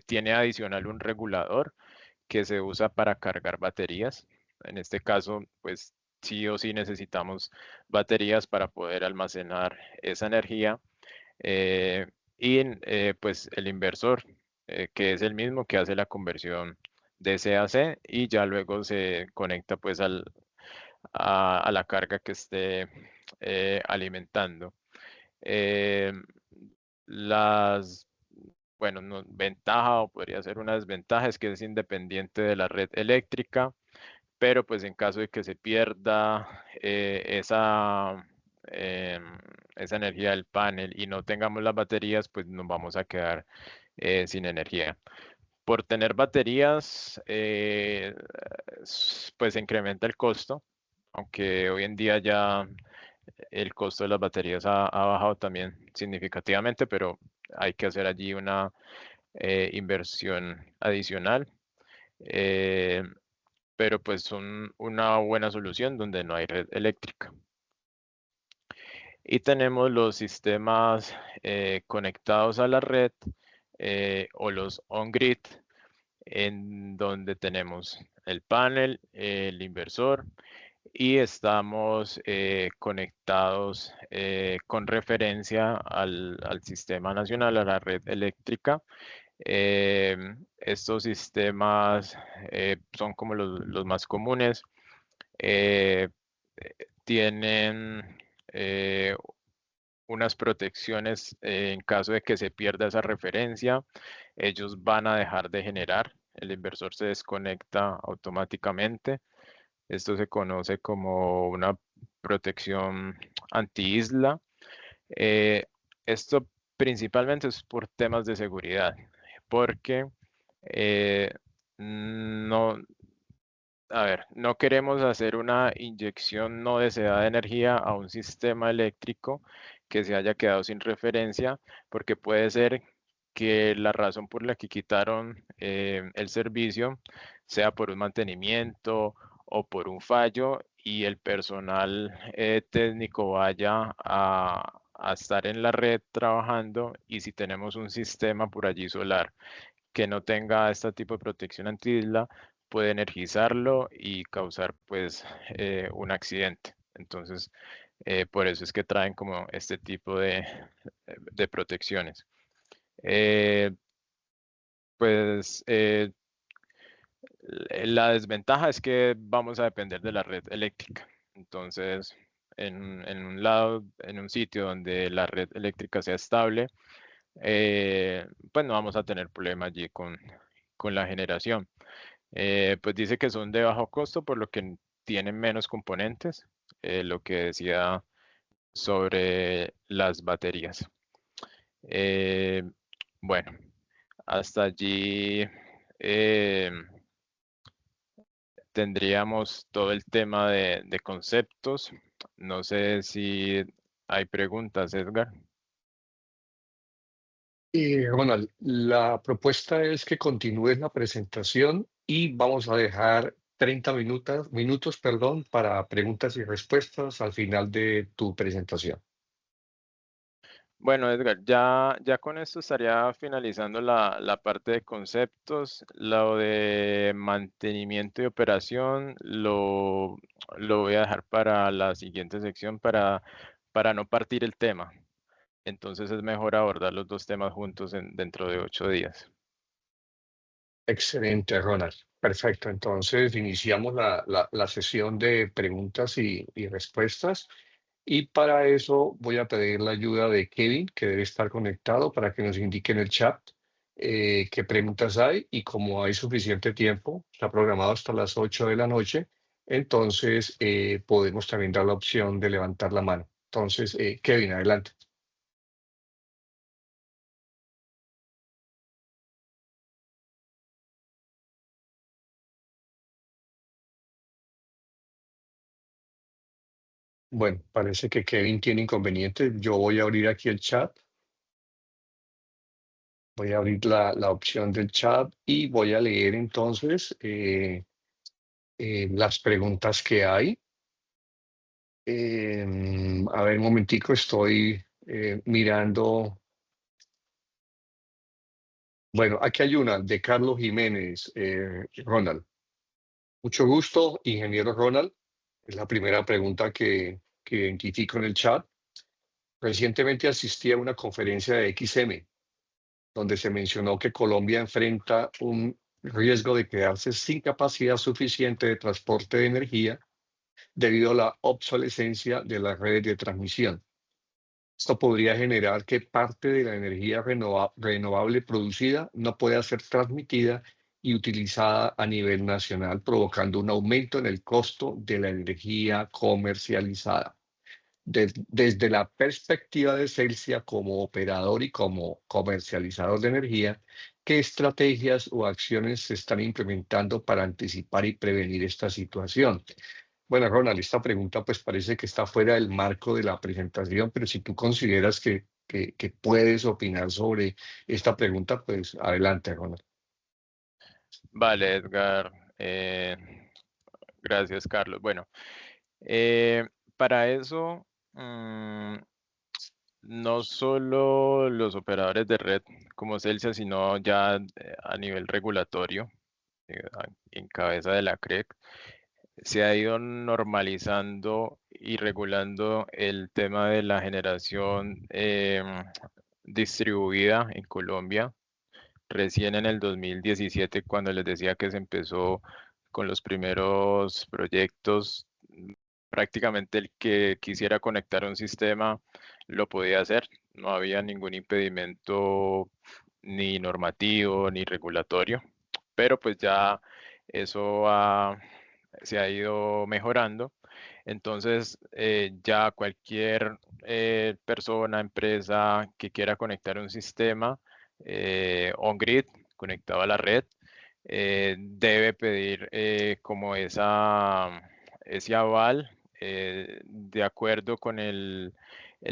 Tiene adicional un regulador que se usa para cargar baterías. En este caso, pues sí o sí necesitamos baterías para poder almacenar esa energía. eh, y pues el inversor, que es el mismo que hace la conversión de C a C y ya luego se conecta pues a la carga que esté alimentando. Eh, las, bueno, ventaja o podría ser una desventaja es que es independiente de la red eléctrica, pero pues en caso de que se pierda esa esa energía del panel y no tengamos las baterías, pues nos vamos a quedar sin energía. Por tener baterías, pues se incrementa el costo, aunque hoy en día ya el costo de las baterías ha bajado también significativamente, pero hay que hacer allí una inversión adicional. Pero pues son una buena solución donde no hay red eléctrica. Y tenemos los sistemas conectados a la red o los on-grid, en donde tenemos el panel, el inversor y estamos conectados con referencia al sistema nacional, a la red eléctrica. Estos sistemas son como los más comunes. Tienen unas protecciones en caso de que se pierda esa referencia. Ellos van a dejar de generar. El inversor se desconecta automáticamente. Esto se conoce como una protección anti-isla. Esto principalmente es por temas de seguridad, porque no, no queremos hacer una inyección no deseada de energía a un sistema eléctrico que se haya quedado sin referencia, porque puede ser que la razón por la que quitaron el servicio sea por un mantenimiento o por un fallo y el personal técnico vaya a estar en la red trabajando, y si tenemos un sistema por allí solar que no tenga este tipo de protección anti-isla, puede energizarlo y causar pues un accidente. Entonces, por eso es que traen como este tipo de protecciones. Pues la desventaja es que vamos a depender de la red eléctrica. Entonces, en un lado, en un sitio donde la red eléctrica sea estable, pues no vamos a tener problema allí con la generación. Pues dice que son de bajo costo, por lo que tienen menos componentes, lo que decía sobre las baterías. Bueno, hasta allí tendríamos todo el tema de conceptos. No sé si hay preguntas, Edgar. Ronald, la propuesta es que continúes la presentación y vamos a dejar 30 minutos, perdón, para preguntas y respuestas al final de tu presentación. Bueno, Edgar, ya con esto estaría finalizando la parte de conceptos. Lo de mantenimiento y operación lo voy a dejar para la siguiente sección para no partir el tema. Entonces es mejor abordar los dos temas juntos dentro de 8 días. Excelente, Ronald. Perfecto. Entonces, iniciamos la sesión de preguntas y respuestas. Y para eso voy a pedir la ayuda de Kevin, que debe estar conectado, para que nos indique en el chat qué preguntas hay. Y como hay suficiente tiempo, está programado hasta las 8 de la noche, entonces podemos también dar la opción de levantar la mano. Entonces, Kevin, adelante. Bueno, parece que Kevin tiene inconvenientes. Yo voy a abrir aquí el chat. Voy a abrir la opción del chat y voy a leer entonces las preguntas que hay. A ver, un momentico, estoy mirando. Bueno, aquí hay una de Carlos Jiménez, Ronald. Mucho gusto, ingeniero Ronald. Es la primera pregunta que identifico en el chat. Recientemente asistí a una conferencia de XM, donde se mencionó que Colombia enfrenta un riesgo de quedarse sin capacidad suficiente de transporte de energía debido a la obsolescencia de las redes de transmisión. Esto podría generar que parte de la energía renovable producida no pueda ser transmitida y utilizada a nivel nacional, provocando un aumento en el costo de la energía comercializada. desde la perspectiva de Celsia como operador y como comercializador de energía, ¿qué estrategias o acciones se están implementando para anticipar y prevenir esta situación? Bueno, Ronald, esta pregunta pues parece que está fuera del marco de la presentación, pero si tú consideras que puedes opinar sobre esta pregunta, pues adelante, Ronald. Vale, Edgar. Gracias, Carlos. Bueno, eh, para eso, no solo los operadores de red como Celsia, sino ya a nivel regulatorio, en cabeza de la CREC, se ha ido normalizando y regulando el tema de la generación distribuida en Colombia. Recién en el 2017, cuando les decía que se empezó con los primeros proyectos, prácticamente el que quisiera conectar un sistema lo podía hacer. No había ningún impedimento ni normativo ni regulatorio, pero pues ya eso se ha ido mejorando. Entonces, ya cualquier persona, empresa que quiera conectar un sistema on-grid conectado a la red, debe pedir como ese aval de acuerdo con el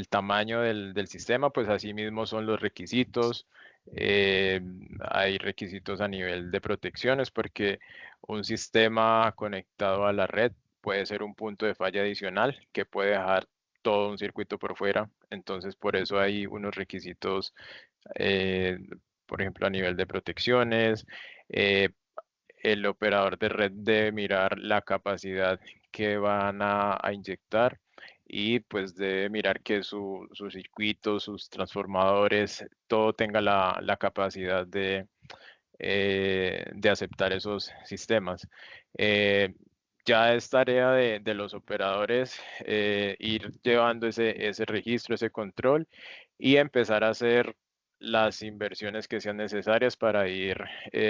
tamaño del sistema, pues así mismo son los requisitos. eh, Hay requisitos a nivel de protecciones porque un sistema conectado a la red puede ser un punto de falla adicional que puede dejar todo un circuito por fuera. Entonces, por eso hay unos requisitos, eh, por ejemplo, a nivel de protecciones. eh, el operador de red debe mirar la capacidad que van a inyectar y pues debe mirar que su circuito, sus transformadores, todo tenga la capacidad de aceptar esos sistemas. Eh, ya es tarea de los operadores ir llevando ese registro, ese control y empezar a hacer las inversiones que sean necesarias para ir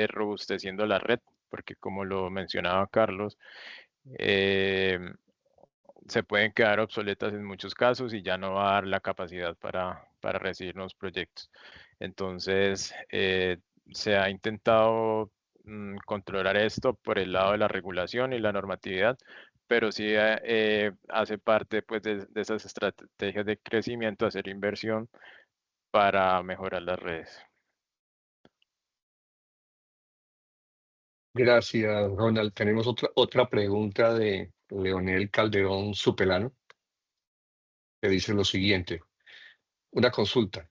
robusteciendo la red, porque como lo mencionaba Carlos, eh, se pueden quedar obsoletas en muchos casos y ya no va a dar la capacidad para recibir nuevos proyectos. Entonces, se ha intentado controlar esto por el lado de la regulación y la normatividad, pero sí hace parte pues, de esas estrategias de crecimiento, hacer inversión para mejorar las redes. Gracias, Ronald. Tenemos otra pregunta de Leonel Calderón Supelano, que dice lo siguiente. Una consulta.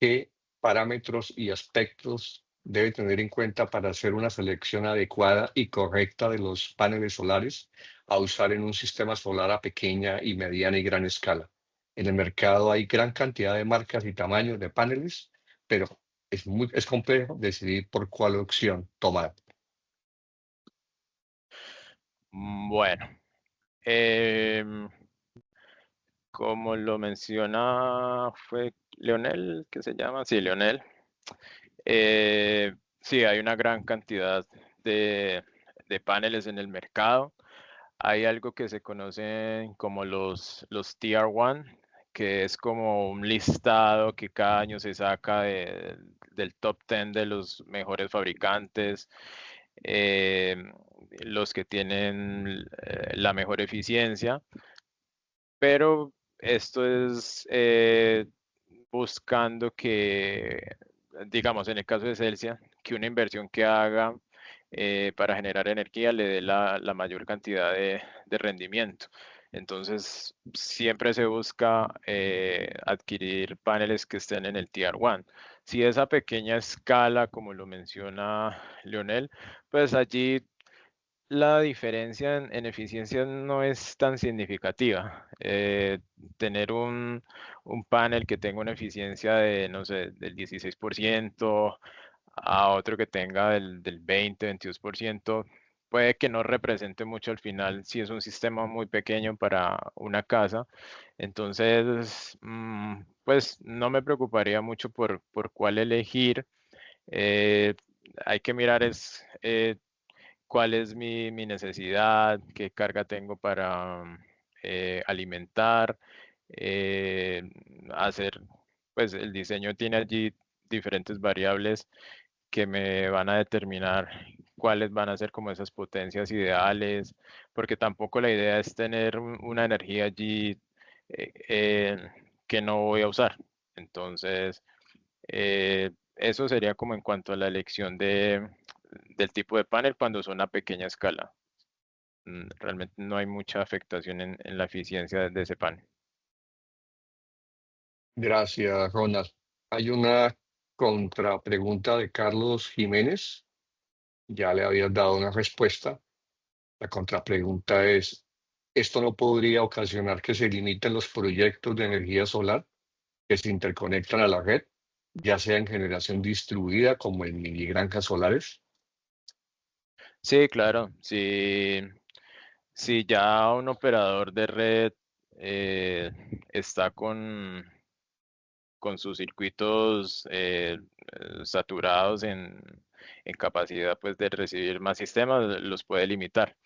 ¿Qué parámetros y aspectos debe tener en cuenta para hacer una selección adecuada y correcta de los paneles solares a usar en un sistema solar a pequeña y mediana y gran escala? En el mercado hay gran cantidad de marcas y tamaños de paneles, pero es complejo decidir por cuál opción tomar. Bueno, em, como lo menciona, fue Leonel, ¿qué se llama? Sí, Leonel. Sí, hay una gran cantidad de, de paneles en el mercado. Hay algo que se conocen como los Tier 1, que es como un listado que cada año se saca del top 10 de los mejores fabricantes, eh, los que tienen la mejor eficiencia, pero esto es buscando que, digamos, en el caso de Celsia, que una inversión que haga para generar energía le dé la mayor cantidad de rendimiento. Entonces, siempre se busca adquirir paneles que estén en el Tier 1. Si es a pequeña escala, como lo menciona Leonel, pues allí la diferencia en eficiencia no es tan significativa. Tener un panel que tenga una eficiencia de, no sé, del 16% a otro que tenga del 20, 22%, puede que no represente mucho al final si es un sistema muy pequeño para una casa. Entonces, pues no me preocuparía mucho por cuál elegir. Eh, Hay que mirar cuál es mi necesidad, qué carga tengo para alimentar, hacer, pues el diseño tiene allí diferentes variables que me van a determinar cuáles van a ser como esas potencias ideales, porque tampoco la idea es tener una energía allí que no voy a usar. Entonces, eso sería como en cuanto a la elección del tipo de panel cuando son a pequeña escala. Realmente no hay mucha afectación en la eficiencia de ese panel. Gracias, Ronald. Hay una contrapregunta de Carlos Jiménez. Ya le habías dado una respuesta. La contrapregunta es, ¿esto no podría ocasionar que se limiten los proyectos de energía solar que se interconectan a la red, ya sea en generación distribuida como en mini granjas solares? Sí, claro. Si ya un operador de red está con sus circuitos saturados en capacidad pues de recibir más sistemas, los puede limitar.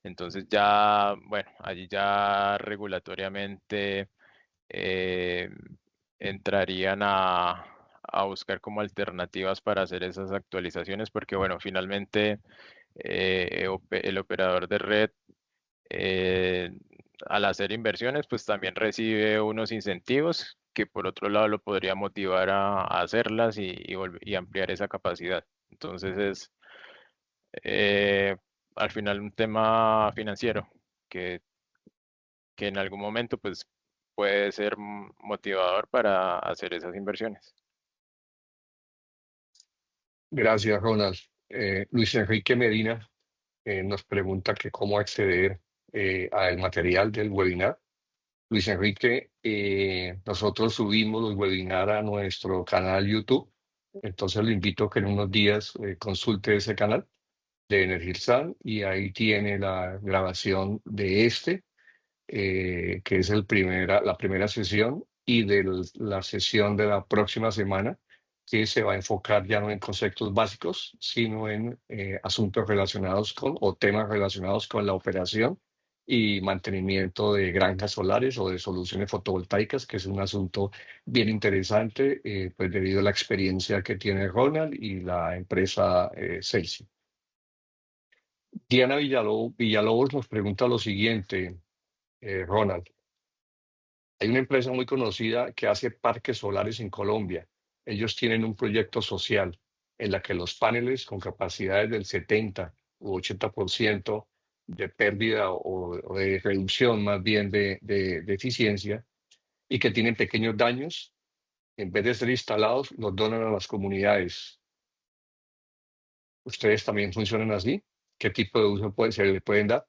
Entonces ya, bueno, allí ya regulatoriamente eh, entrarían a buscar como alternativas para hacer esas actualizaciones, porque bueno, finalmente el operador de red eh, al hacer inversiones, pues también recibe unos incentivos que por otro lado lo podría motivar a hacerlas y ampliar esa capacidad. Entonces es eh, al final un tema financiero que, que en algún momento pues puede ser motivador para hacer esas inversiones. Gracias, Ronald. Luis Enrique Medina nos pregunta que cómo acceder al material del webinar. Luis Enrique, nosotros subimos los webinars a nuestro canal YouTube, entonces lo invito a que en unos días consulte ese canal de Energirsan y ahí tiene la grabación de que es la primera sesión, y de la sesión de la próxima semana, que se va a enfocar ya no en conceptos básicos, sino en asuntos relacionados con o temas relacionados con la operación y mantenimiento de granjas solares o de soluciones fotovoltaicas, que es un asunto bien interesante, pues debido a la experiencia que tiene Ronald y la empresa Celsi. Diana Villalobos nos pregunta lo siguiente, Ronald. Hay una empresa muy conocida que hace parques solares en Colombia. Ellos tienen un proyecto social en la que los paneles con capacidades del 70 u 80% de pérdida o de reducción más bien de eficiencia, y que tienen pequeños daños, en vez de ser instalados, los donan a las comunidades. ¿Ustedes también funcionan así? ¿Qué tipo de uso se le pueden dar?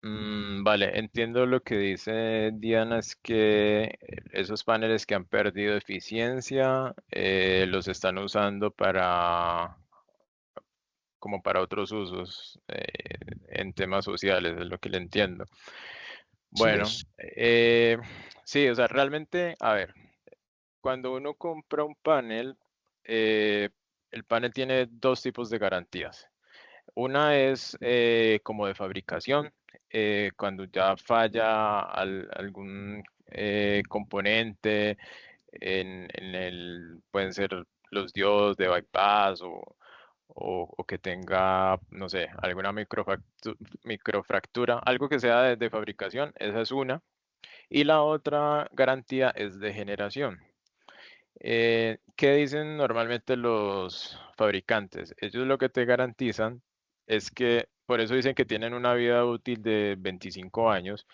Vale, entiendo lo que dice Diana, es que esos paneles que han perdido eficiencia los están usando como para otros usos en temas sociales, es lo que le entiendo. Sí, Bueno, es. sí, o sea, realmente, a ver, cuando uno compra un panel, eh, el panel tiene dos tipos de garantías. Una es como de fabricación, cuando ya falla algún componente pueden ser los diodos de bypass o que tenga, no sé, alguna microfractura, algo que sea de fabricación, esa es una. Y la otra garantía es de generación. ¿Qué dicen normalmente los fabricantes? Ellos lo que te garantizan es que, por eso dicen que tienen una vida útil de 25 años,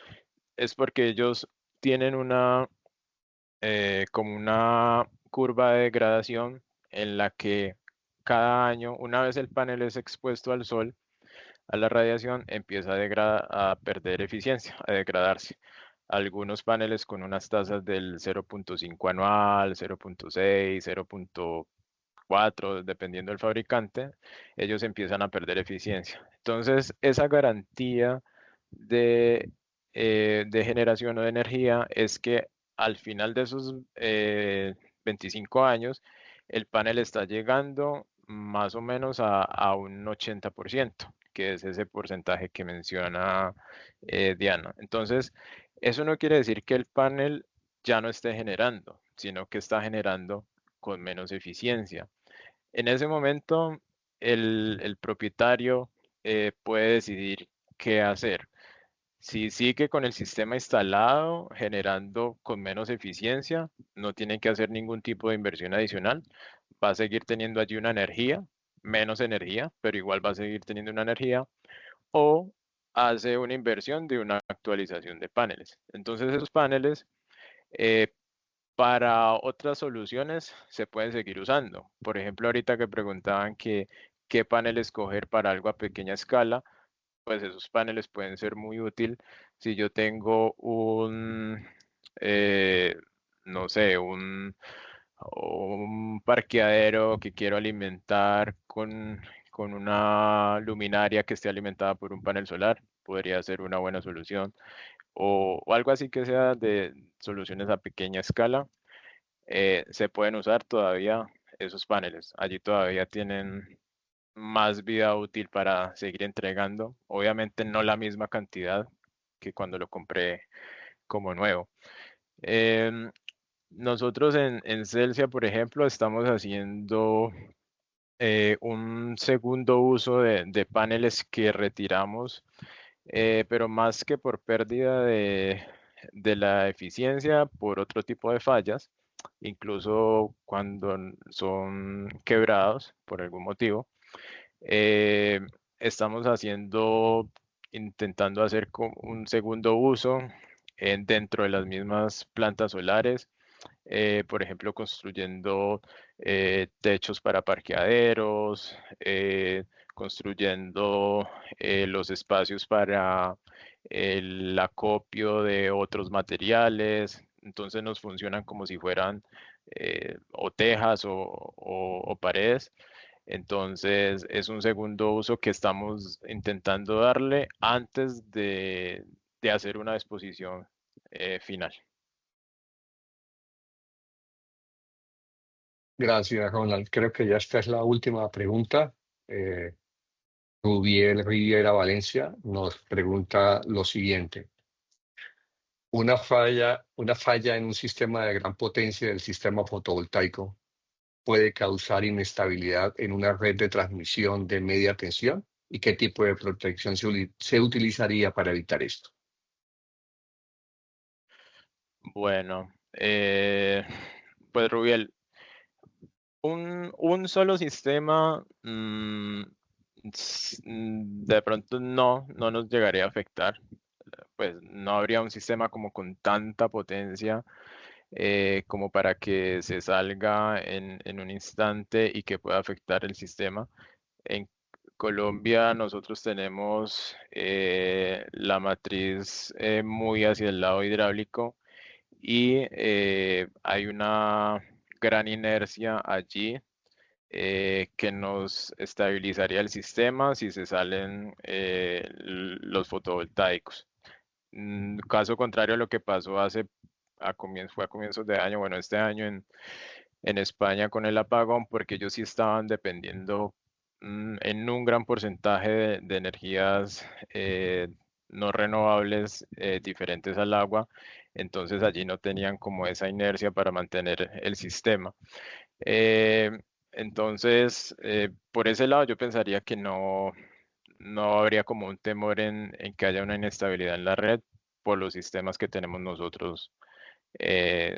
es porque ellos tienen como una curva de degradación en la que cada año, una vez el panel es expuesto al sol, a la radiación, empieza a perder eficiencia, a degradarse. Algunos paneles con unas tasas del 0.5 anual, 0.6, 0.4, dependiendo del fabricante, ellos empiezan a perder eficiencia. Entonces, esa garantía de, de generación o de energía es que al final de esos 25 años, el panel está llegando más o menos a un 80%. que es ese porcentaje que menciona Diana. Entonces, eso no quiere decir que el panel ya no esté generando, sino que está generando con menos eficiencia. En ese momento, el propietario puede decidir qué hacer. Si sigue con el sistema instalado, generando con menos eficiencia, no tiene que hacer ningún tipo de inversión adicional. Va a seguir teniendo allí una energía, menos energía, pero igual va a seguir teniendo una energía. O hace una inversión de una actualización de paneles. Entonces esos paneles eh, para otras soluciones se pueden seguir usando. Por ejemplo, ahorita que preguntaban que qué panel escoger para algo a pequeña escala, pues esos paneles pueden ser muy útil si yo tengo eh, no sé, un parqueadero que quiero alimentar con una luminaria que esté alimentada por un panel solar, podría ser una buena solución. O algo así que sea de soluciones a pequeña escala, se pueden usar todavía esos paneles. Allí todavía tienen más vida útil para seguir entregando. Obviamente no la misma cantidad que cuando lo compré como nuevo. Em, Nosotros en Celsia, por ejemplo, estamos haciendo un segundo uso de paneles que retiramos, pero más que por pérdida de la eficiencia, por otro tipo de fallas, incluso cuando son quebrados por algún motivo. Eh, Estamos intentando hacer un segundo uso dentro de las mismas plantas solares, por ejemplo, construyendo techos para parqueaderos, construyendo los espacios para el acopio de otros materiales. Entonces nos funcionan como si fueran o tejas o paredes. Entonces es un segundo uso que estamos intentando darle antes de hacer una exposición final. Gracias, Ronald. Creo que ya esta es la última pregunta. Eh, Rubiel Riviera Valencia nos pregunta lo siguiente. Una falla en un sistema de gran potencia del sistema fotovoltaico puede causar inestabilidad en una red de transmisión de media tensión. ¿Y qué tipo de protección se utilizaría para evitar esto? Bueno, pues Rubiel, un solo sistema de pronto no nos llegaría a afectar. Pues no habría un sistema como con tanta potencia como para que se salga en un instante y que pueda afectar el sistema. En Colombia nosotros tenemos la matriz muy hacia el lado hidráulico y hay una gran inercia allí que nos estabilizaría el sistema si se salen los fotovoltaicos. Caso contrario a lo que pasó fue a comienzos de año, bueno, este año en España con el apagón, porque ellos sí estaban dependiendo en un gran porcentaje de energías no renovables diferentes al agua, entonces allí no tenían como esa inercia para mantener el sistema. Eh, entonces, por ese lado yo pensaría que no habría como un temor en que haya una inestabilidad en la red por los sistemas que tenemos nosotros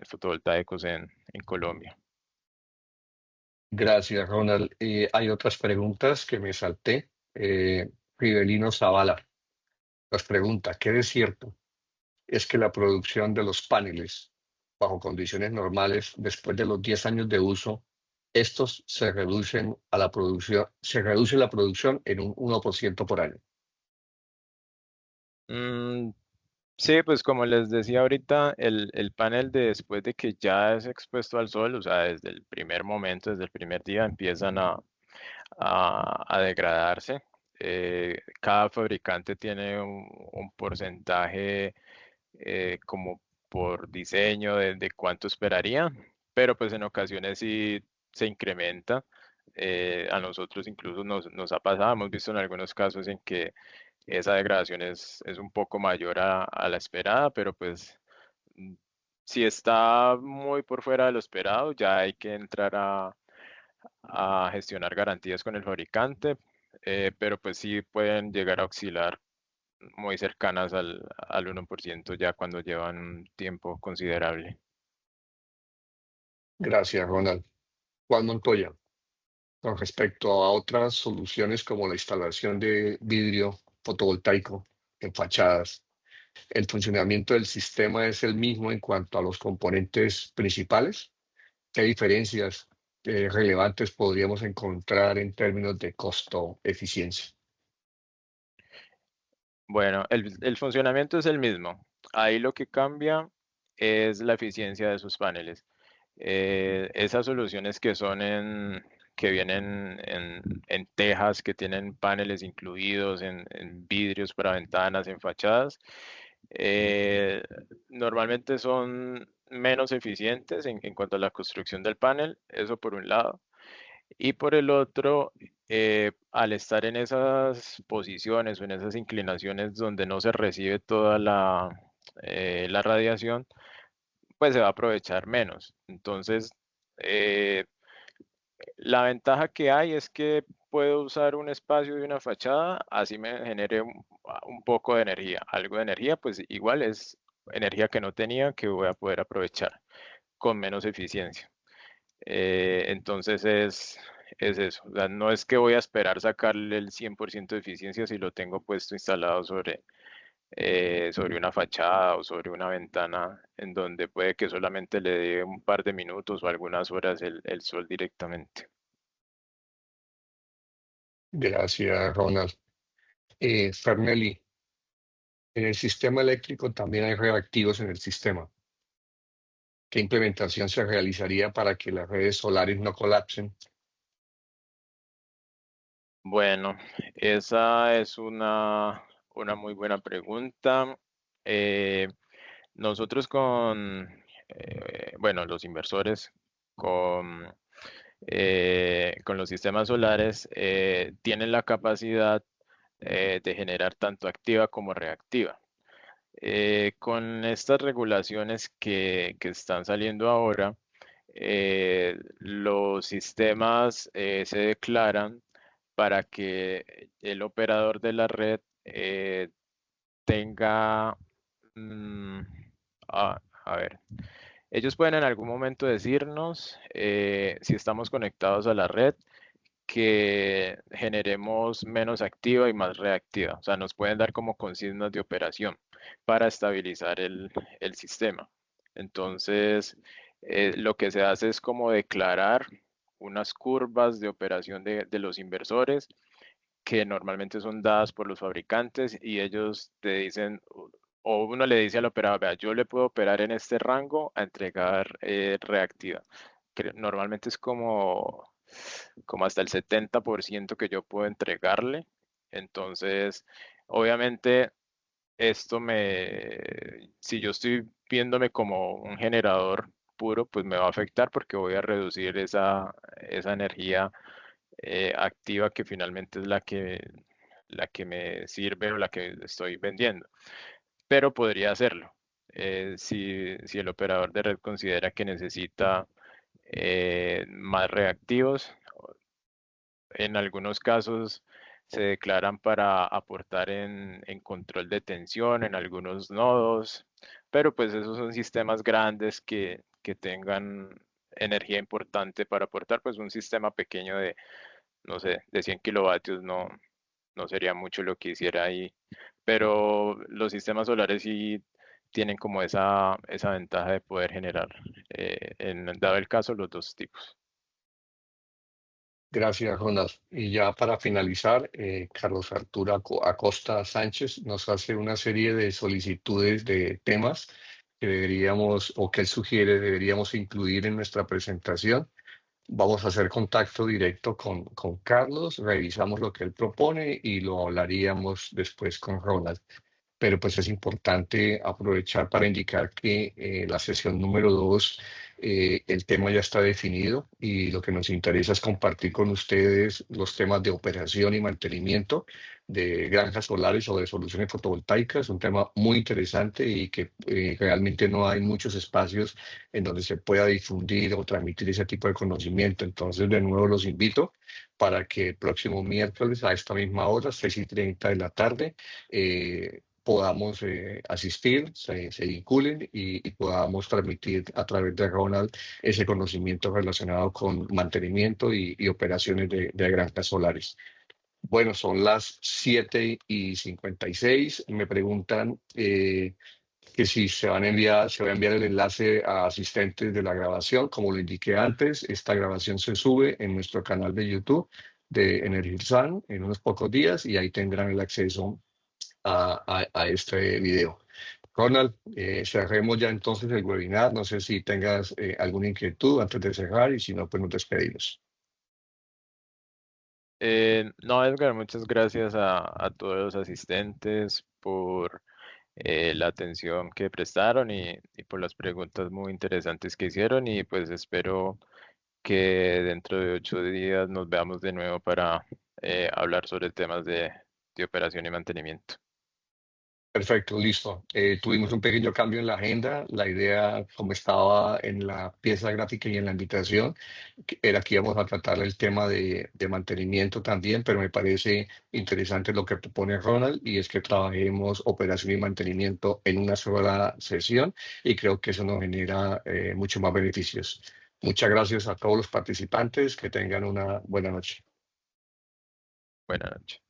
fotovoltaicos en Colombia. Gracias, Ronald. Hay otras preguntas que me salté. Rivelino Zavala nos pregunta, ¿qué de cierto es que la producción de los paneles bajo condiciones normales, después de los 10 años de uso, estos se reducen a la producción, se reduce la producción en un 1% por año? Mm, sí, pues como les decía ahorita, el panel después de que ya es expuesto al sol, o sea, desde el primer momento, desde el primer día, empiezan a degradarse. Cada fabricante tiene un porcentaje como por diseño de cuánto esperaría, pero pues en ocasiones sí se incrementa. A nosotros incluso nos ha pasado, hemos visto en algunos casos en que esa degradación es un poco mayor a la esperada, pero pues mm, si está muy por fuera de lo esperado, ya hay que entrar a gestionar garantías con el fabricante, pero pues sí pueden llegar a oscilar muy cercanas al 1% ya cuando llevan un tiempo considerable. Gracias, Ronald. Juan Montoya, con respecto a otras soluciones como la instalación de vidrio fotovoltaico en fachadas, ¿el funcionamiento del sistema es el mismo en cuanto a los componentes principales? ¿Qué diferencias relevantes podríamos encontrar en términos de costo-eficiencia? Bueno, el funcionamiento es el mismo. Ahí lo que cambia es la eficiencia de sus paneles. Esas soluciones que vienen en tejas, que tienen paneles incluidos, en vidrios para ventanas, en fachadas, eh, normalmente son menos eficientes en cuanto a la construcción del panel, eso por un lado. Y por el otro, al estar en esas posiciones o en esas inclinaciones donde no se recibe toda la radiación, pues se va a aprovechar menos. Entonces, eh, la ventaja que hay es que puedo usar un espacio de una fachada, así me genere un poco de energía. Algo de energía, pues igual es energía que no tenía que voy a poder aprovechar con menos eficiencia. Entonces es eso. O sea, no es que voy a esperar sacarle el 100% de eficiencia si lo tengo puesto instalado sobre una fachada o sobre una ventana en donde puede que solamente le dé un par de minutos o algunas horas el sol directamente. Gracias, Ronald. Fernelli, en el sistema eléctrico también hay reactivos en el sistema. ¿Qué implementación se realizaría para que las redes solares no colapsen? Bueno, esa es una muy buena pregunta. Eh, Nosotros bueno, los inversores con los sistemas solares tienen la capacidad de generar tanto activa como reactiva. Con estas regulaciones que están saliendo ahora, los sistemas se declaran para que el operador de la red tenga, mm, a ver, ellos pueden en algún momento decirnos si estamos conectados a la red que generemos menos activa y más reactiva. O sea, nos pueden dar como consignas de operación para estabilizar el sistema. Entonces, lo que se hace es como declarar unas curvas de operación de los inversores que normalmente son dadas por los fabricantes y ellos te dicen, o uno le dice al operador, vea, yo le puedo operar en este rango a entregar reactiva. Normalmente es como hasta el 70% que yo puedo entregarle. Entonces, obviamente, si yo estoy viéndome como un generador puro, pues me va a afectar porque voy a reducir esa energía activa que finalmente es la que me sirve o la que estoy vendiendo. Pero podría hacerlo. Si el operador de red considera que necesita más reactivos, en algunos casos se declaran para aportar en control de tensión en algunos nodos, pero pues esos son sistemas grandes que tengan energía importante para aportar, pues un sistema pequeño de, no sé, de 100 kilovatios no sería mucho lo que hiciera ahí, pero los sistemas solares sí tienen como esa ventaja de poder generar, dado el caso, los dos tipos. Gracias, Ronald. Y ya para finalizar, Carlos Arturo Acosta Sánchez nos hace una serie de solicitudes de temas que deberíamos o que él sugiere deberíamos incluir en nuestra presentación. Vamos a hacer contacto directo con Carlos, revisamos lo que él propone y lo hablaríamos después con Ronald. Pero pues es importante aprovechar para indicar que la sesión número 2 El tema ya está definido y lo que nos interesa es compartir con ustedes los temas de operación y mantenimiento de granjas solares o de soluciones fotovoltaicas, un tema muy interesante y que realmente no hay muchos espacios en donde se pueda difundir o transmitir ese tipo de conocimiento. Entonces, de nuevo los invito para que el próximo miércoles a esta misma hora, 6:30 de la tarde, podamos asistir, se vinculen y podamos transmitir a través de Ronald ese conocimiento relacionado con mantenimiento y operaciones de granjas solares. Bueno, son las 7:56. Me preguntan que si se va a enviar el enlace a asistentes de la grabación. Como lo indiqué antes, esta grabación se sube en nuestro canal de YouTube de Energizan en unos pocos días y ahí tendrán el acceso a este video. Ronald, cerremos ya entonces el webinar. No sé si tengas alguna inquietud antes de cerrar y si no, pues nos despedimos. No, Edgar, muchas gracias a todos los asistentes por la atención que prestaron y por las preguntas muy interesantes que hicieron y pues espero que dentro de 8 días nos veamos de nuevo para hablar sobre temas de operación y mantenimiento. Perfecto, listo. Tuvimos un pequeño cambio en la agenda. La idea, como estaba en la pieza gráfica y en la invitación, era que íbamos a tratar el tema de mantenimiento también, pero me parece interesante lo que propone Ronald y es que trabajemos operación y mantenimiento en una sola sesión y creo que eso nos genera mucho más beneficios. Muchas gracias a todos los participantes. Que tengan una buena noche. Buenas noches.